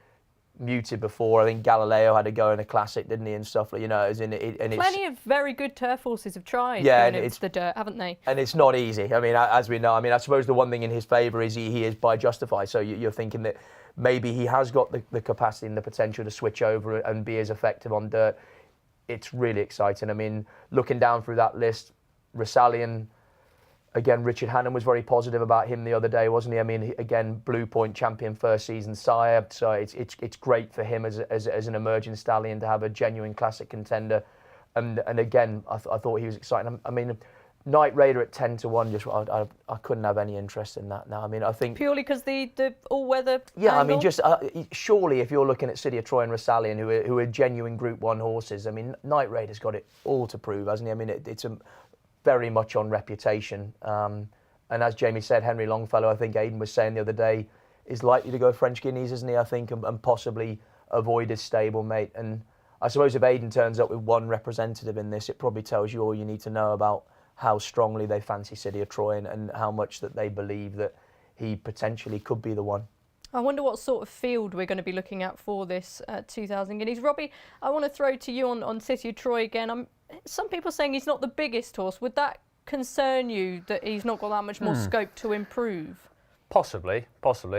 muted before. I think Galileo had a go in a Classic, didn't he, and stuff like, you know. As in Plenty of very good turf horses have tried going into the dirt, haven't they? And it's not easy. I mean, as we know, I mean, I suppose the one thing in his favour is he is by Justify. So you're thinking that maybe he has got the capacity and the potential to switch over and be as effective on dirt. It's really exciting. I mean, looking down through that list, Rosalian, again, Richard Hannon was very positive about him the other day, wasn't he? I mean, again, Blue Point champion first season sire, so it's great for him as an emerging stallion to have a genuine classic contender. And again, I thought he was exciting. I mean, Night Raider at 10 to 1, just I couldn't have any interest in that now. I mean, I think purely because the all-weather. Yeah, angle? I mean, just surely if you're looking at City of Troy and Rosalian, who are genuine Group 1 horses, I mean, Night Raider's got it all to prove, hasn't he? I mean, it's very much on reputation. And as Jamie said, Henry Longfellow, I think Aidan was saying the other day, is likely to go French Guineas, isn't he? I think, and possibly avoid his stablemate. And I suppose if Meydan turns up with one representative in this, it probably tells you all you need to know about how strongly they fancy City of Troy and how much that they believe that he potentially could be the one. I wonder what sort of field we're going to be looking at for this 2,000 guineas. Robbie, I want to throw to you on City of Troy again. Some people saying he's not the biggest horse. Would that concern you that he's not got that much more scope to improve? Possibly,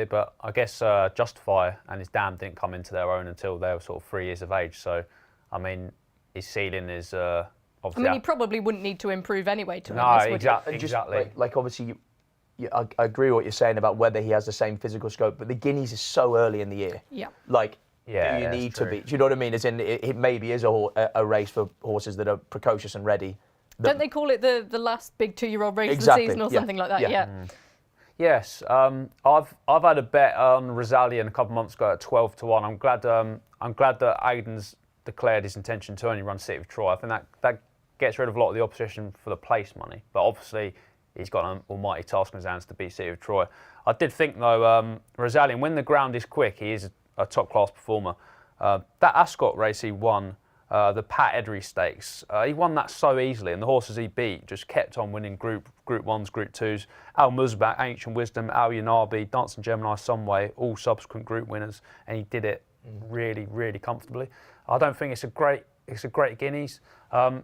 but I guess Justify and his dam didn't come into their own until they were sort of 3 years of age. So, I mean, his ceiling is obviously... I mean, he probably wouldn't need to improve anyway, to be no, honest, would exactly. Just, like obviously, I agree with what you're saying about whether he has the same physical scope, but the Guineas is so early in the year. Yeah. Like, yeah, you need to be. Do you know what I mean? As in, it maybe is a race for horses that are precocious and ready. Don't they call it the last big 2-year-old race Exactly, of the season or yeah, something like that? yeah. Yeah. Yes, I've had a bet on Rosalian a couple of months ago at 12 to 1. I'm glad that Aidan's declared his intention to only run City of Troy. I think that gets rid of a lot of the opposition for the place money. But obviously, he's got an almighty task in his hands to beat City of Troy. I did think though, Rosalian, when the ground is quick, he is a top class performer. That Ascot race he won, the Pat Eddery Stakes, he won that so easily, and the horses he beat just kept on winning Group 1s, Group 2s. Al Musbak, Ancient Wisdom, Al Yanabi, Dancing Gemini, Sunway, all subsequent group winners, and he did it really, really comfortably. I don't think it's a great Guineas.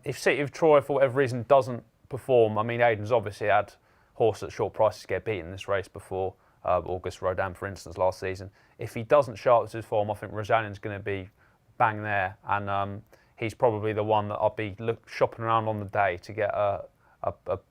If City of Troy, for whatever reason, doesn't perform, I mean, Aidan's obviously had horses at short prices get beaten in this race before, August Rodin, for instance, last season. If he doesn't show up to his form, I think Rosalian's going to be bang there, and he's probably the one that I'll be shopping around on the day to get a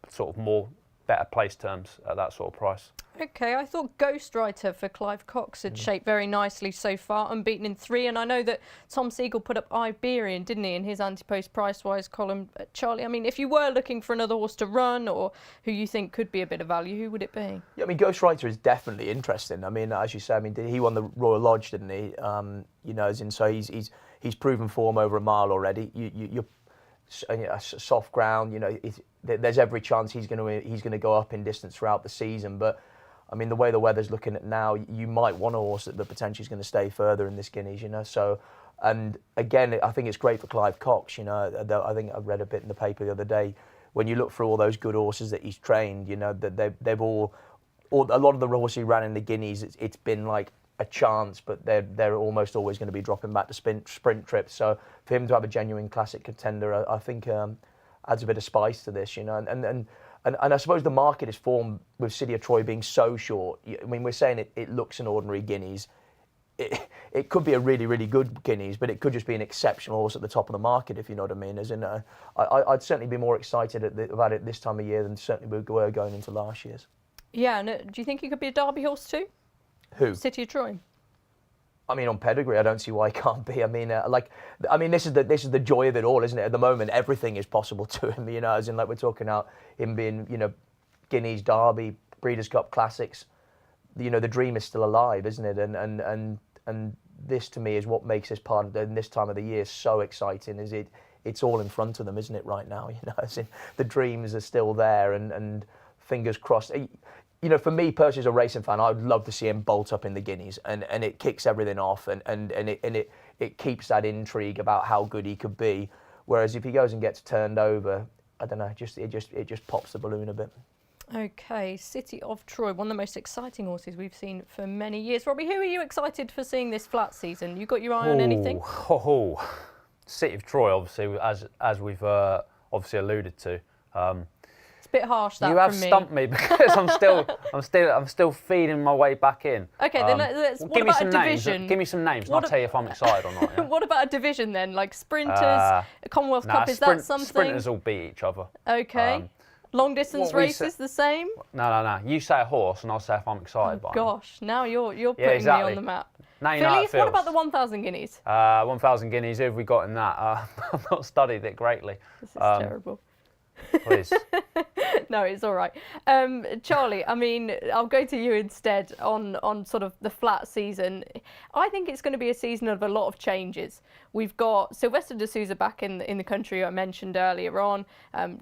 sort of more better place terms at that sort of price. Okay, I thought Ghostwriter for Clive Cox had shaped very nicely so far, unbeaten in 3, and I know that Tom Siegel put up Iberian, didn't he, in his anti-post price-wise column. Charlie, I mean, if you were looking for another horse to run or who you think could be a bit of value, who would it be? Yeah, I mean, Ghostwriter is definitely interesting. I mean, as you say, I mean, he won the Royal Lodge, didn't he? You know, as in, so he's proven form over a mile already. You're soft ground. You know, there's every chance he's going to go up in distance throughout the season. But I mean, the way the weather's looking at now, you might want a horse that potentially is going to stay further in this Guineas. You know, so and again, I think it's great for Clive Cox. You know, I think I read a bit in the paper the other day. When you look through all those good horses that he's trained, you know, that they've all a lot of the horses he ran in the Guineas, it's been like a chance, but they're almost always going to be dropping back to sprint trips. So for him to have a genuine classic contender, I think adds a bit of spice to this, you know. And I suppose the market is formed with City of Troy being so short. I mean, we're saying it looks an ordinary Guineas. It could be a really, really good Guineas, but it could just be an exceptional horse at the top of the market, if you know what I mean. As in, I'd certainly be more excited about it this time of year than certainly we were going into last year's. Yeah, and do you think he could be a Derby horse too? Who? City of Troy. I mean, on pedigree, I don't see why he can't be. I mean, this is the joy of it all, isn't it? At the moment, everything is possible to him. You know, as in, like we're talking about him being, you know, Guineas, Derby, Breeders' Cup Classics. You know, the dream is still alive, isn't it? And this to me is what makes this part of this time of the year so exciting. Is it's all in front of them, isn't it? Right now, you know, as in, the dreams are still there, and fingers crossed. You know, for me personally as a racing fan, I'd love to see him bolt up in the Guineas, and it kicks everything off, and it keeps that intrigue about how good he could be. Whereas if he goes and gets turned over, I don't know, it just pops the balloon a bit. Okay, City of Troy, one of the most exciting horses we've seen for many years. Robbie, who are you excited for seeing this flat season? You got your eye on anything? City of Troy, obviously, as we've obviously alluded to. It's a bit harsh, that you have from me. stumped me because I'm still feeding my way back in. Okay, then let's. What about a division? Give me some names, and I'll tell you if I'm excited or not. Yeah? What about a division then, like sprinters, Commonwealth Cup? Is that something? Sprinters all beat each other. Okay. Long distance races the same? No. You say a horse, and I'll say if I'm excited by him. Gosh, now you're putting me on the map. Now you know how it feels. What about the 1,000 guineas? 1,000 guineas. Who have we got in that? I've not studied it greatly. This is terrible. Please. No, it's all right. Charlie, I mean, I'll go to you instead on sort of the flat season. I think it's going to be a season of a lot of changes. We've got Sylvester de Sousa back in the country, I mentioned earlier on.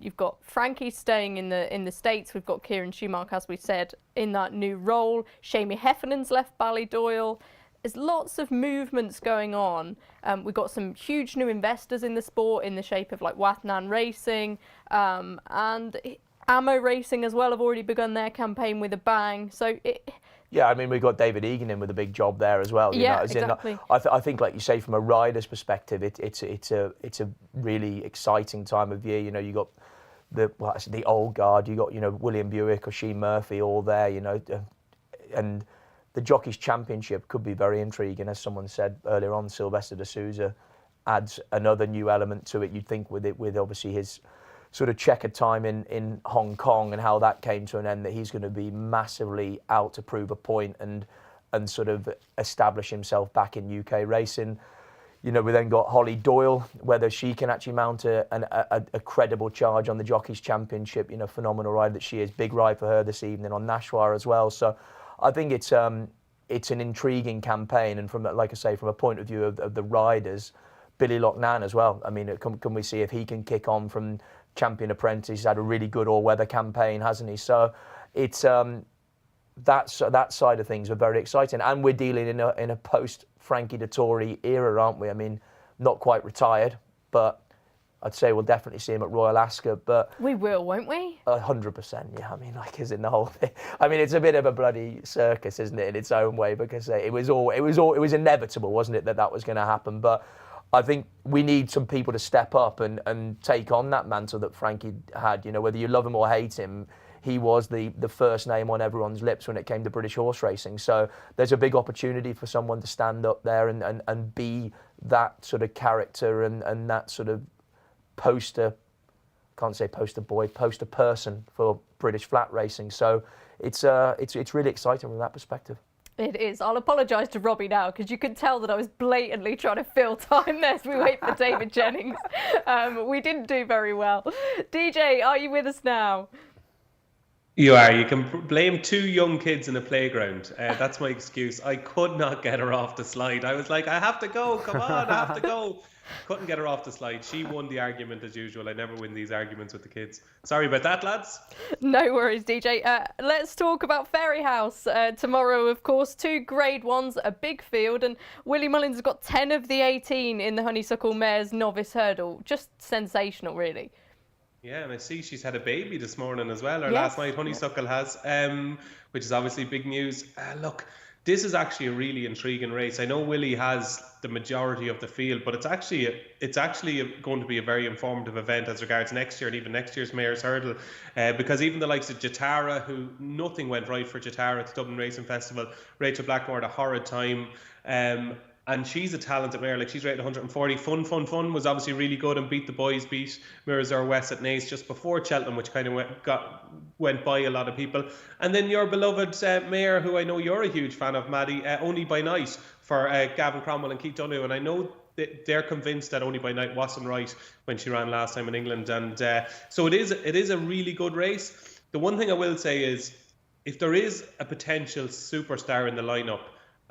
You've got Frankie staying in the States. We've got Kieran Schumacher, as we said, in that new role. Seamie Heffernan's left Ballydoyle. there's lots of movements going on. We've got some huge new investors in the sport in the shape of like Wathnan Racing, and Ammo Racing as well have already begun their campaign with a bang. So yeah, I mean, we've got David Egan in with a big job there as well. You know, as exactly. I think, like you say, from a rider's perspective, it's a really exciting time of year. You know, you got the old guard, you got, you know, William Buick, Oisin Murphy, all there. You know, and the Jockeys Championship could be very intriguing, as someone said earlier on. Sylvester de Souza adds another new element to it. You'd think with obviously his sort of checkered time in Hong Kong and how that came to an end, that he's going to be massively out to prove a point and sort of establish himself back in UK racing. You know, we then got Holly Doyle, whether she can actually mount a credible charge on the Jockeys Championship. You know, phenomenal ride that she is. Big ride for her this evening on Nashua as well. So I think it's an intriguing campaign, and from, like I say, from a point of view of the riders, Billy Loughnane as well. I mean, can we see if he can kick on from Champion Apprentice? He's had a really good all-weather campaign, hasn't he? So it's that side of things are very exciting, and we're dealing in a post Frankie Dettori era, aren't we? I mean, not quite retired, but I'd say we'll definitely see him at Royal Ascot. But we will, won't we? 100%. Yeah, I mean, like, as in the whole thing. I mean, it's a bit of a bloody circus, isn't it, in its own way? Because it was inevitable, wasn't it, that was going to happen? But I think we need some people to step up and take on that mantle that Frankie had. You know, whether you love him or hate him, he was the first name on everyone's lips when it came to British horse racing. So there's a big opportunity for someone to stand up there and be that sort of character and that sort of poster person for British flat racing. So it's really exciting from that perspective. It is. I'll apologise to Robbie now, because you could tell that I was blatantly trying to fill time there as we wait for David Jennings. We didn't do very well. DJ, are you with us now? You are. You can blame two young kids in a playground. That's my excuse. I could not get her off the slide. I was like, I have to go. Come on, I have to go. Couldn't get her off the slide. She won the argument as usual. I never win these arguments with the kids. Sorry about that, lads. No worries, DJ. Let's talk about Fairyhouse. Tomorrow, of course, 2 Grade 1s, a big field, and Willie Mullins has got 10 of the 18 in the Honeysuckle Mares Novice Hurdle. Just sensational, really. Yeah, and I see she's had a baby this morning as well, or last night Honeysuckle has, which is obviously big news. Look, this is actually a really intriguing race. I know Willie has the majority of the field, but it's actually going to be a very informative event as regards next year and even next year's Mayor's Hurdle, because even the likes of Jatara, who nothing went right for Jatara at the Dublin Racing Festival, Rachel Blackmore had a horrid time, and she's a talented mare. Like, she's rated 140. Fun was obviously really good and beat the boys, beat Mirazor West at Naas just before Cheltenham, which kind of went by a lot of people. And then your beloved mare, who I know you're a huge fan of, Maddie, Only by Night, for Gavin Cromwell and Keith Donoghue. And I know they're convinced that Only by Night wasn't right when she ran last time in England. And so it is a really good race. The one thing I will say is, if there is a potential superstar in the lineup,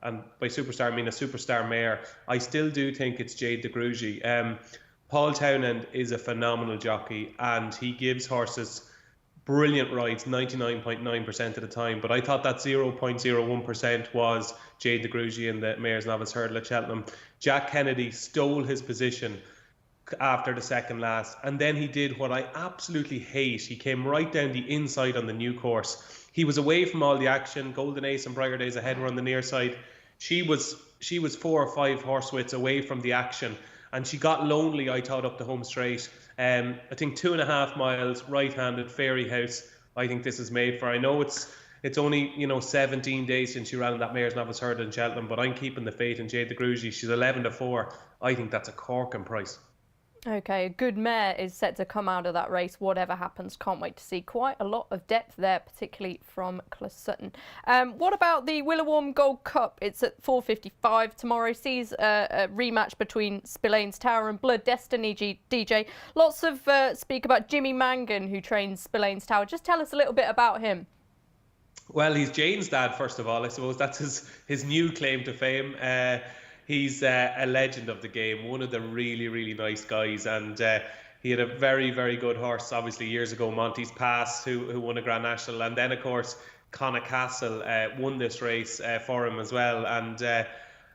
and by superstar I mean a superstar mare, I still do think it's Jade de Grugy. Paul Townend is a phenomenal jockey, and he gives horses brilliant rides 99.9% of the time. But I thought that 0.01% was Jade de Grugy in the Mayor's Novice Hurdle at Cheltenham. Jack Kennedy stole his position after the second last, and then he did what I absolutely hate. He came right down the inside on the new course. He was away from all the action. Golden Ace and Brighter Days Ahead were on the near side. She was 4 or 5 horsewidths away from the action, and she got lonely, I thought, up the home straight. I think 2.5 miles, right-handed, Fairyhouse. I think this is made for. I know it's only 17 days since she ran that Mayor's Novice Hurdle in Cheltenham, but I'm keeping the faith in Jade de Grugy. She's 11-4. I think that's a corking price. Okay, a good mare is set to come out of that race, whatever happens. Can't wait to see. Quite a lot of depth there, particularly from Clasutton. What about the Willowarm Gold Cup? It's at 4:55 tomorrow. Sees a rematch between Spillane's Tower and Blood Destiny, DJ. Lots of speak about Jimmy Mangan, who trains Spillane's Tower. Just tell us a little bit about him. Well, he's Jane's dad, first of all. I suppose that's his new claim to fame. He's a legend of the game, one of the really, really nice guys, and he had a very, very good horse, obviously, years ago, Monty's Pass, who won a Grand National, and then, of course, Connacht Castle won this race for him as well, and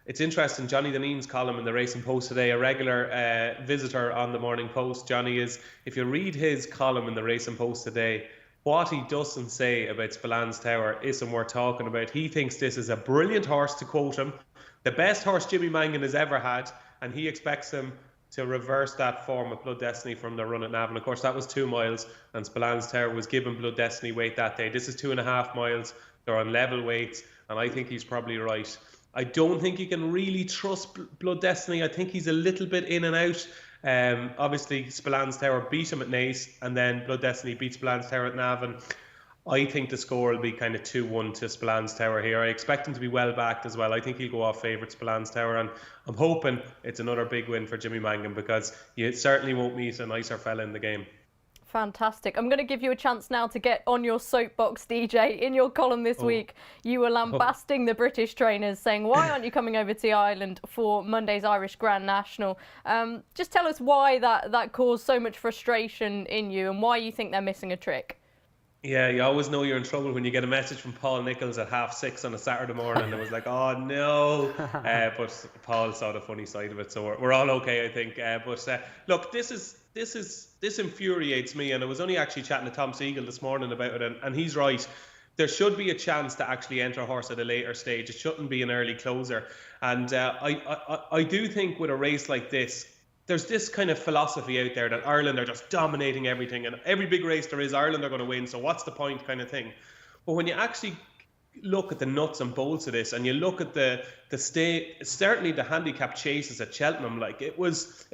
it's interesting, Johnny Deneen's column in the Racing Post today, a regular visitor on the Morning Post, Johnny, is, if you read his column in the Racing Post today, what he doesn't say about Spillane Tower isn't worth talking about. He thinks this is a brilliant horse, to quote him, the best horse Jimmy Mangan has ever had, and he expects him to reverse that form of Blood Destiny from the run at Navan. Of course, that was 2 miles, and Spillane Tower was given Blood Destiny weight that day. This is 2.5 miles. They're on level weights, and I think he's probably right. I don't think you can really trust Blood Destiny. I think he's a little bit in and out. Obviously, Spillane Tower beat him at Naas, and then Blood Destiny beat Spillane Tower at Navan. I think the score will be kind of 2-1 to Spillane Tower here. I expect him to be well backed as well. I think he'll go off favourite Spillane Tower, and I'm hoping it's another big win for Jimmy Mangan, because you certainly won't meet a nicer fella in the game. Fantastic. I'm going to give you a chance now to get on your soapbox, DJ. In your column this week, you were lambasting the British trainers, saying, why aren't you coming over to the island for Monday's Irish Grand National? Just tell us why that caused so much frustration in you, and why you think they're missing a trick. Yeah, you always know you're in trouble when you get a message from Paul Nichols at 6:30 on a Saturday morning. It was like, oh no. But Paul saw the funny side of it, so we're all okay, I think. But look, this infuriates me, and I was only actually chatting to Tom Siegel this morning about it, and he's right. There should be a chance to actually enter a horse at a later stage. It shouldn't be an early closer. And I do think with a race like this, there's this kind of philosophy out there that Ireland are just dominating everything, and every big race there is, Ireland are going to win, so what's the point kind of thing. But when you actually look at the nuts and bolts of this, and you look at the state, certainly the handicap chases at Cheltenham, like it was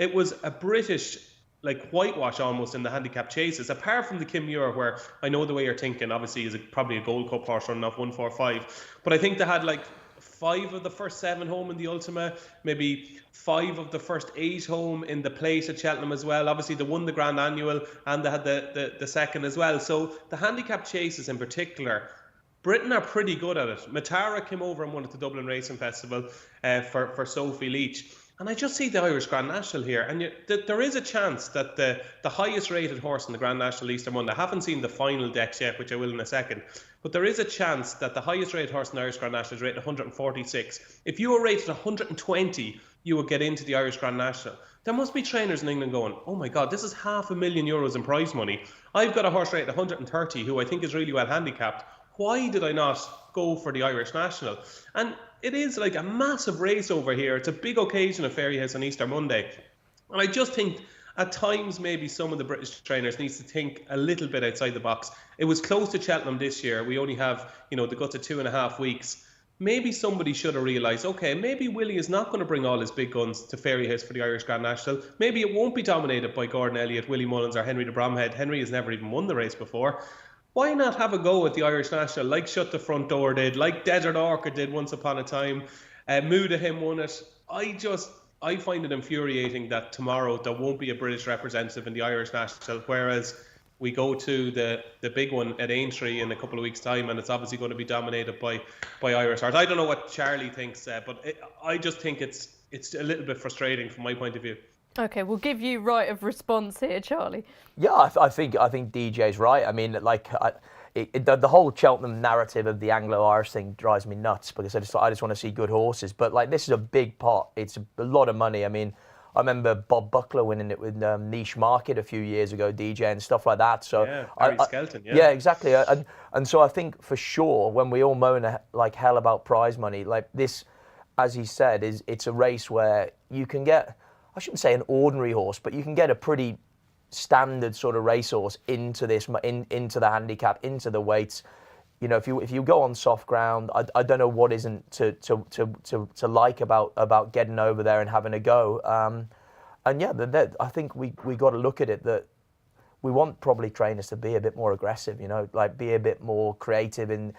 a British like whitewash almost in the handicap chases, apart from the Kim Muir, where I know the way you're thinking, obviously is probably a Gold Cup horse running off 145, but I think they had like 5 of the first 7 home in the Ultima, maybe 5 of the first 8 home in the Plate at Cheltenham as well. Obviously, they won the Grand Annual, and they had the second as well. So the handicap chases in particular, Britain are pretty good at it. Matara came over and won at the Dublin Racing Festival for Sophie Leach. And I just see the Irish Grand National here, and there is a chance that the highest rated horse in the Grand National Easter Monday, I haven't seen the final decks yet, which I will in a second, but there is a chance that the highest rated horse in the Irish Grand National is rated 146. If you were rated 120, you would get into the Irish Grand National. There must be trainers in England going, oh my God, this is €500,000 in prize money. I've got a horse rated 130 who I think is really well handicapped. Why did I not go for the Irish National? And it is like a massive race over here. It's a big occasion at Fairyhouse on Easter Monday. And I just think at times maybe some of the British trainers needs to think a little bit outside the box. It was close to Cheltenham this year. We only have, the guts of 2.5 weeks. Maybe somebody should have realised, okay, maybe Willie is not going to bring all his big guns to Fairyhouse for the Irish Grand National. Maybe it won't be dominated by Gordon Elliott, Willie Mullins or Henry de Bromhead. Henry has never even won the race before. Why not have a go at the Irish National, like Shut the Front Door did, like Desert Orchid did once upon a time? Muda him won it. I find it infuriating that tomorrow there won't be a British representative in the Irish National, whereas we go to the big one at Aintree in a couple of weeks' time, and it's obviously going to be dominated by Irish horse. I don't know what Charlie thinks, but I just think it's a little bit frustrating from my point of view. Okay, we'll give you right of response here, Charlie. Yeah, I think DJ's right. I mean, like the whole Cheltenham narrative of the Anglo-Irish thing drives me nuts, because I just want to see good horses. But like, this is a big pot. It's a lot of money. I mean, I remember Bob Buckler winning it with Niche Market a few years ago, DJ and stuff like that. So yeah, Barry Skelton. Yeah. Yeah, exactly. And so I think for sure, when we all moan like hell about prize money, like this, as he said, it's a race where you can get, I shouldn't say an ordinary horse, but you can get a pretty standard sort of racehorse into this, into the handicap, into the weights. If you go on soft ground, I don't know what isn't to like about getting over there and having a go. And yeah, I think we got to look at it that we want probably trainers to be a bit more aggressive, like be a bit more creative in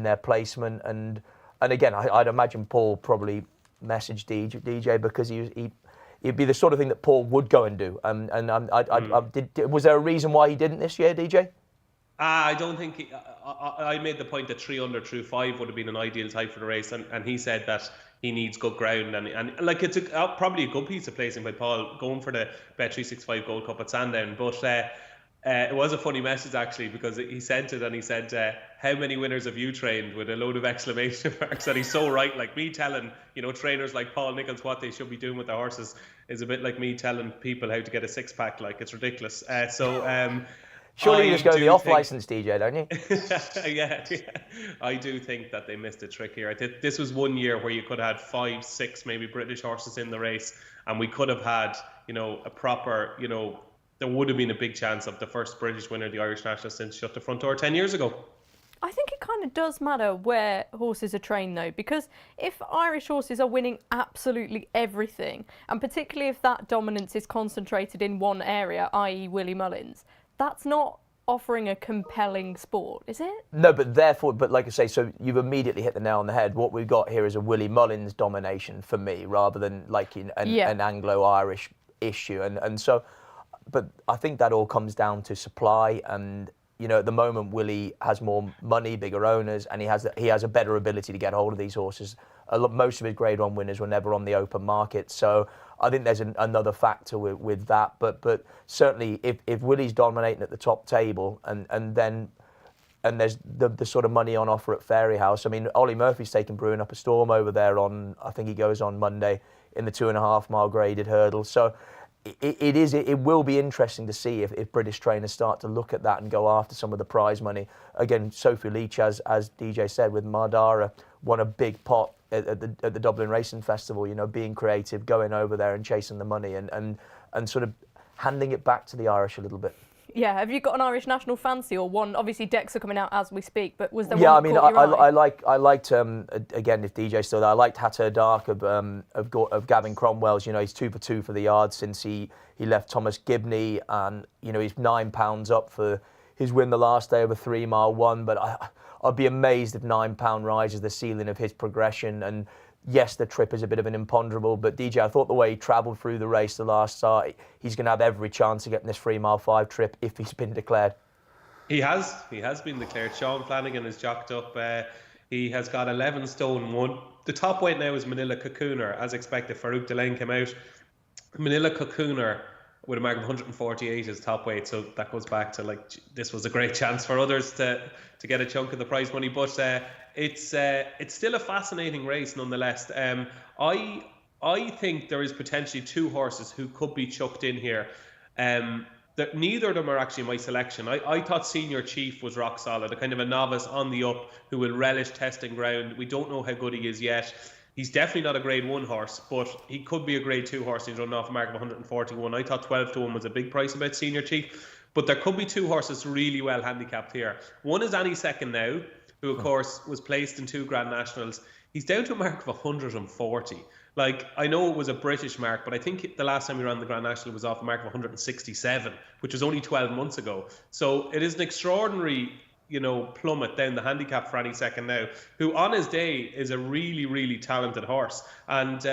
their placement. And again, I'd imagine Paul probably messaged DJ because it'd be the sort of thing that Paul would go and do. Was there a reason why he didn't this year, DJ? I don't think I made the point that 3 under through 5 would have been an ideal type for the race, and he said that he needs good ground, and like it's probably a good piece of placing by Paul going for the Bet365 Gold Cup at Sandown. But It was a funny message actually, because he sent it and he said, "How many winners have you trained?" with a load of exclamation marks. And he's so right. Like me telling, trainers like Paul Nichols what they should be doing with their horses is a bit like me telling people how to get a six-pack. Like, it's ridiculous. Surely you just go the off-license DJ, don't you? Yeah. I do think that they missed a trick here. I think this was one year where you could have had 5, 6 maybe British horses in the race, and we could have had, a proper, there would have been a big chance of the first British winner of the Irish National since shut the front door 10 years ago. I think it kind of does matter where horses are trained though, because if Irish horses are winning absolutely everything, and particularly if that dominance is concentrated in one area, i.e. Willie Mullins, that's not offering a compelling sport, is it? No, but like I say, so you've immediately hit the nail on the head. What we've got here is a Willie Mullins domination for me, rather than like an Anglo-Irish issue. And so, but I think that all comes down to supply. And at the moment, Willie has more money, bigger owners, and he has a better ability to get hold of these horses. Most of his Grade 1 winners were never on the open market, so I think there's another factor with that. But certainly, if Willie's dominating at the top table, and there's the sort of money on offer at Fairyhouse. I mean, Ollie Murphy's taking Brewing Up a Storm over there I think he goes on Monday in the 2.5 mile graded hurdle. So it will be interesting to see if British trainers start to look at that and go after some of the prize money. Again, Sophie Leach, as DJ said, with Mardara, won a big pot at the Dublin Racing Festival, being creative, going over there and chasing the money and sort of handing it back to the Irish a little bit. Yeah, have you got an Irish national fancy or one? Obviously, decks are coming out as we speak, but was there one? Yeah, I that mean, caught your eye? I liked again, if DJ's still there, I liked Hatter Dark of Gavin Cromwell's. He's 2 for 2 for the yard since he left Thomas Gibney, and he's £9 up for his win the last day of a 3 mile one. But I'd be amazed if £9 rises the ceiling of his progression. And yes, the trip is a bit of an imponderable, but DJ, I thought the way he travelled through the race the last start, he's going to have every chance of getting this 3 mile 5 trip if he's been declared. He has been declared. Sean Flanagan is jocked up. He has got 11 stone 1. The top weight now is Manila Cocooner, as expected. Farouk Delane came out. Manila Cocooner with a mark of 148 is top weight, so that goes back to this was a great chance for others to get a chunk of the prize money. But it's still a fascinating race nonetheless. I think there is potentially 2 horses who could be chucked in here. That neither of them are actually my selection. I thought Senior Chief was rock solid, a kind of a novice on the up who will relish testing ground. We don't know how good he is yet. He's definitely not a Grade 1 horse, but he could be a Grade 2 horse. He's running off a mark of 141. I thought 12 to 1 was a big price about Senior Chief. But there could be 2 horses really well handicapped here. One is Any Second Now, who of course was placed in 2 Grand Nationals. He's down to a mark of 140. I know it was a British mark, but I think the last time he ran the Grand National was off a mark of 167, which was only 12 months ago. So it is an extraordinary plummet down the handicap for Any Second Now, who on his day is a really, really talented horse. And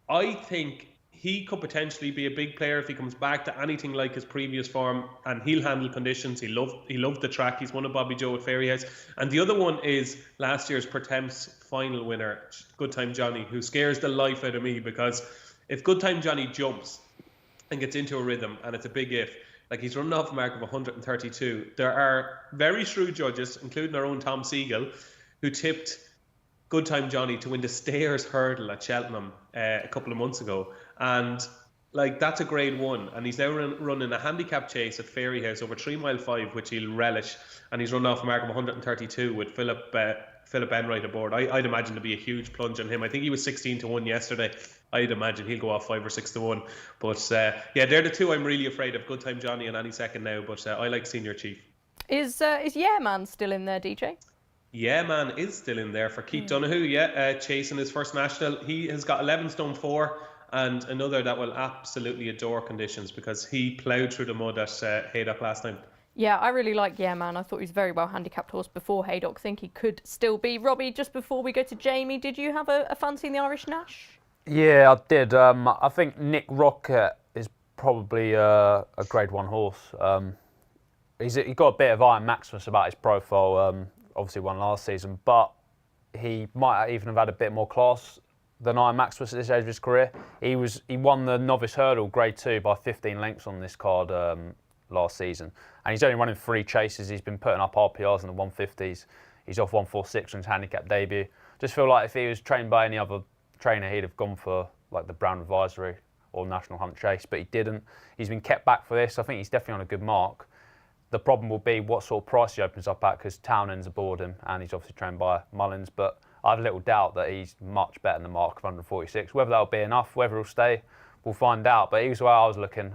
I think he could potentially be a big player if he comes back to anything like his previous form, and he'll handle conditions. He loved the track. He's won a Bobby Joe at Fairyhouse. And the other one is last year's Pertemps final winner, Good Time Johnny, who scares the life out of me, because if Good Time Johnny jumps and gets into a rhythm, and it's a big if, he's running off a mark of 132. There are very shrewd judges, including our own Tom Siegel, who tipped Good Time Johnny to win the Stairs Hurdle at Cheltenham a couple of months ago. And that's a Grade 1. And he's now running a handicap chase at Fairyhouse over 3 mile 5, which he'll relish. And he's running off a mark of 132 with Philip Enright aboard. I'd imagine to be a huge plunge on him. I think he was 16 to 1 yesterday. I'd imagine he'll go off 5 or 6 to 1. But they're the 2 I'm really afraid of, Good Time Johnny and Any Second Now. But I like Senior Chief. Is Yeah Man still in there, DJ? Yeah Man is still in there for Keith Donoghue, chasing his first national. He has got 11 stone 4 and another that will absolutely adore conditions, because he ploughed through the mud at Haydock last time. Yeah, I really like Yeah Man. I thought he was a very well handicapped horse before Haydock. Think he could still be. Robbie, just before we go to Jamie, did you have a fancy in the Irish Nash? Yeah, I did. I think Nick Rocket is probably a Grade 1 horse. He got a bit of Iron Maximus about his profile. Obviously won last season, but he might even have had a bit more class than Iron Maximus at this age of his career. He won the novice hurdle Grade 2 by 15 lengths on this card last season. And he's only running 3 chases. He's been putting up RPRs in the 150s. He's off 146 on his handicap debut. Just feel like if he was trained by any other trainer, he'd have gone for like the Brown Advisory or National Hunt Chase, but he didn't. He's been kept back for this. I think he's definitely on a good mark. The problem will be what sort of price he opens up at, because Townend's aboard him and he's obviously trained by Mullins, but I have little doubt that he's much better than the mark of 146. Whether that'll be enough, whether he'll stay, we'll find out. But he was the way I was looking.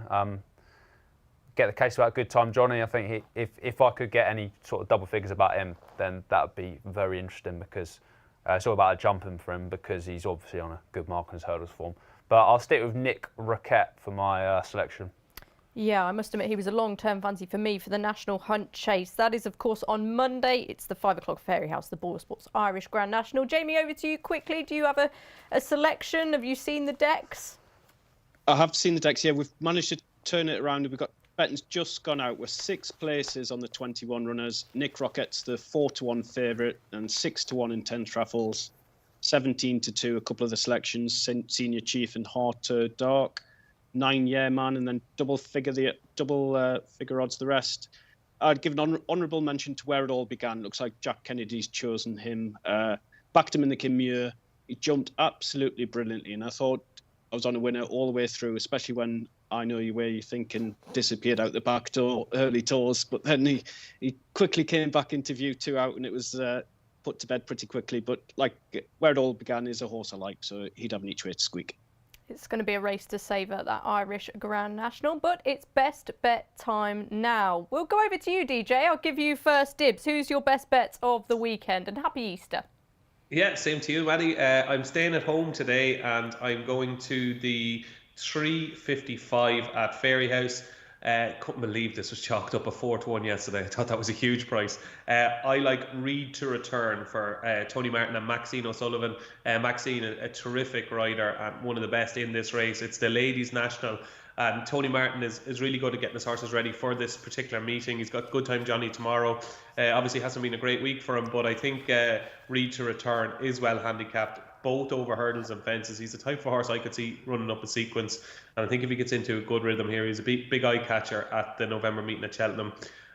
Get the case about Good Time Johnny. I think if I could get any sort of double figures about him, then that would be very interesting, because it's all about a jumping for him, because he's obviously on a good mark in his hurdles form. But I'll stick with Nick Roquette for my selection. Yeah, I must admit he was a long-term fancy for me for the National Hunt Chase. That is, of course, on Monday. It's the 5 o'clock Fairy House, the Border Sports Irish Grand National. Jamie, over to you quickly. Do you have a selection? Have you seen the decks? I have seen the decks, yeah. We've managed to turn it around. We've got betting's just gone out. We're 6 places on the 21 runners. Nick Roquette's the 4-1 favourite and 6-1 in 10 Traffles. 17-2, a couple of the selections, Senior Chief and Heart to Dark. 9 Year Man, and then double figure odds the rest. I'd give an honourable mention to Where It All Began. Looks like Jack Kennedy's chosen him. Backed him in the Kinmuir. He jumped absolutely brilliantly, and I thought I was on a winner all the way through, especially when I Know You Where You Think and disappeared out the back door early tours. But then he quickly came back into view 2 out, and it was put to bed pretty quickly. But like Where It All Began is a horse I like, so he'd have an each way to squeak. It's going to be a race to savour that Irish Grand National, but it's best bet time now. We'll go over to you, DJ. I'll give you first dibs. Who's your best bet of the weekend? And happy Easter. Yeah, same to you, Maddie. I'm staying at home today and I'm going to the 3:55 at Fairy House. Couldn't believe this was chalked up a 4-1 yesterday. I thought that was a huge price. I like Read to Return for Tony Martin and Maxine O'Sullivan. Maxine, a terrific rider and one of the best in this race. It's the Ladies National, and Tony Martin is really good at getting his horses ready for this particular meeting. He's got Good Time Johnny tomorrow. Obviously hasn't been a great week for him, but I think Read to Return is well handicapped, both over hurdles and fences. He's the type of horse I could see running up a sequence, and I think if he gets into a good rhythm here, he's a big eye catcher at the November meeting at Cheltenham,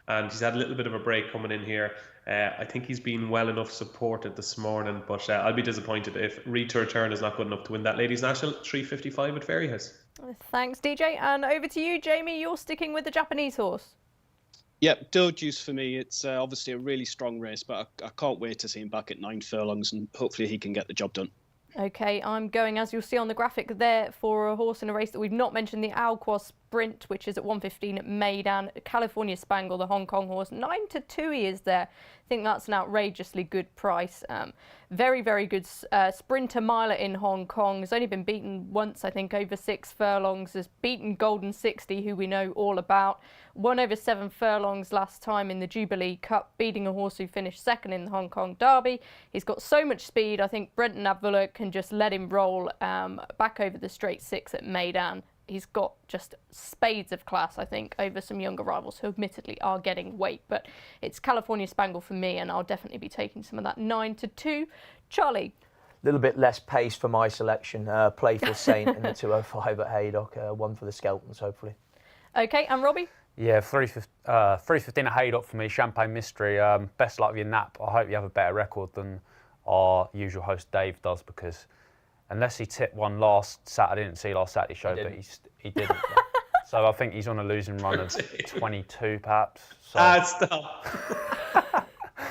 and he's had a little bit of a break coming in here. I think he's been well enough supported this morning, but I'll be disappointed if Read to Return is not good enough to win that Ladies National. 3:55 at Fairy House. Thanks, DJ. And over to you, Jamie. You're sticking with the Japanese horse. Yep, Dojuice for me. It's obviously a really strong race, but I can't wait to see him back at 9 furlongs, and hopefully he can get the job done. Okay, I'm going, as you'll see on the graphic there, for a horse in a race that we've not mentioned, the Alquas Sprint, which is at 1:15 at Meydan. California Spangle, the Hong Kong horse, 9-2 he is there. I think that's an outrageously good price. Very, very good sprinter miler in Hong Kong. Has only been beaten once, I think, over 6 furlongs. Has beaten Golden 60, who we know all about. Won over 7 furlongs last time in the Jubilee Cup, beating a horse who finished second in the Hong Kong Derby. He's got so much speed, I think Brenton Abdullah can just let him roll back over the straight 6 at Meydan. He's got just spades of class, I think, over some younger rivals who admittedly are getting weight. But it's California Spangle for me, and I'll definitely be taking some of that 9-2. Charlie? A little bit less pace for my selection. Playful Saint in the 2:05 at Haydock. One for the Skeltons, hopefully. Okay, and Robbie? Yeah, 3:15 at Haydock for me. Champagne Mystery. Best luck with your nap. I hope you have a better record than our usual host Dave does, because unless he tipped one last Saturday, I didn't see last Saturday show, but he didn't. So I think he's on a losing run of 22, perhaps. So. Stop.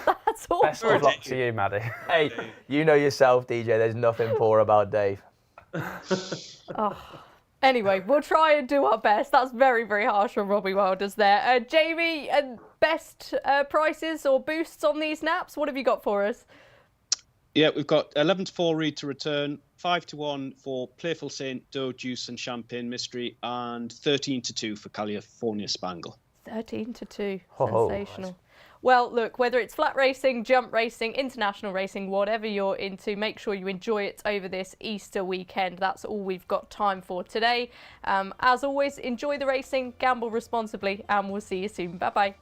That's all. Best of luck to you, Maddie. Hey, you know yourself, DJ. There's nothing poor about Dave. Anyway, we'll try and do our best. That's very, very harsh on Robbie Wilders there. Jamie, best prices or boosts on these naps? What have you got for us? Yeah, we've got 11-4 Read to Return, 5-1 for Playful Saint, Dojuice and Champagne Mystery, and 13-2 for California Spangle. 13-2. Oh, sensational. nice. Well, look, whether it's flat racing, jump racing, international racing, whatever you're into, make sure you enjoy it over this Easter weekend. That's all we've got time for today. As always, enjoy the racing, gamble responsibly, and we'll see you soon. Bye-bye.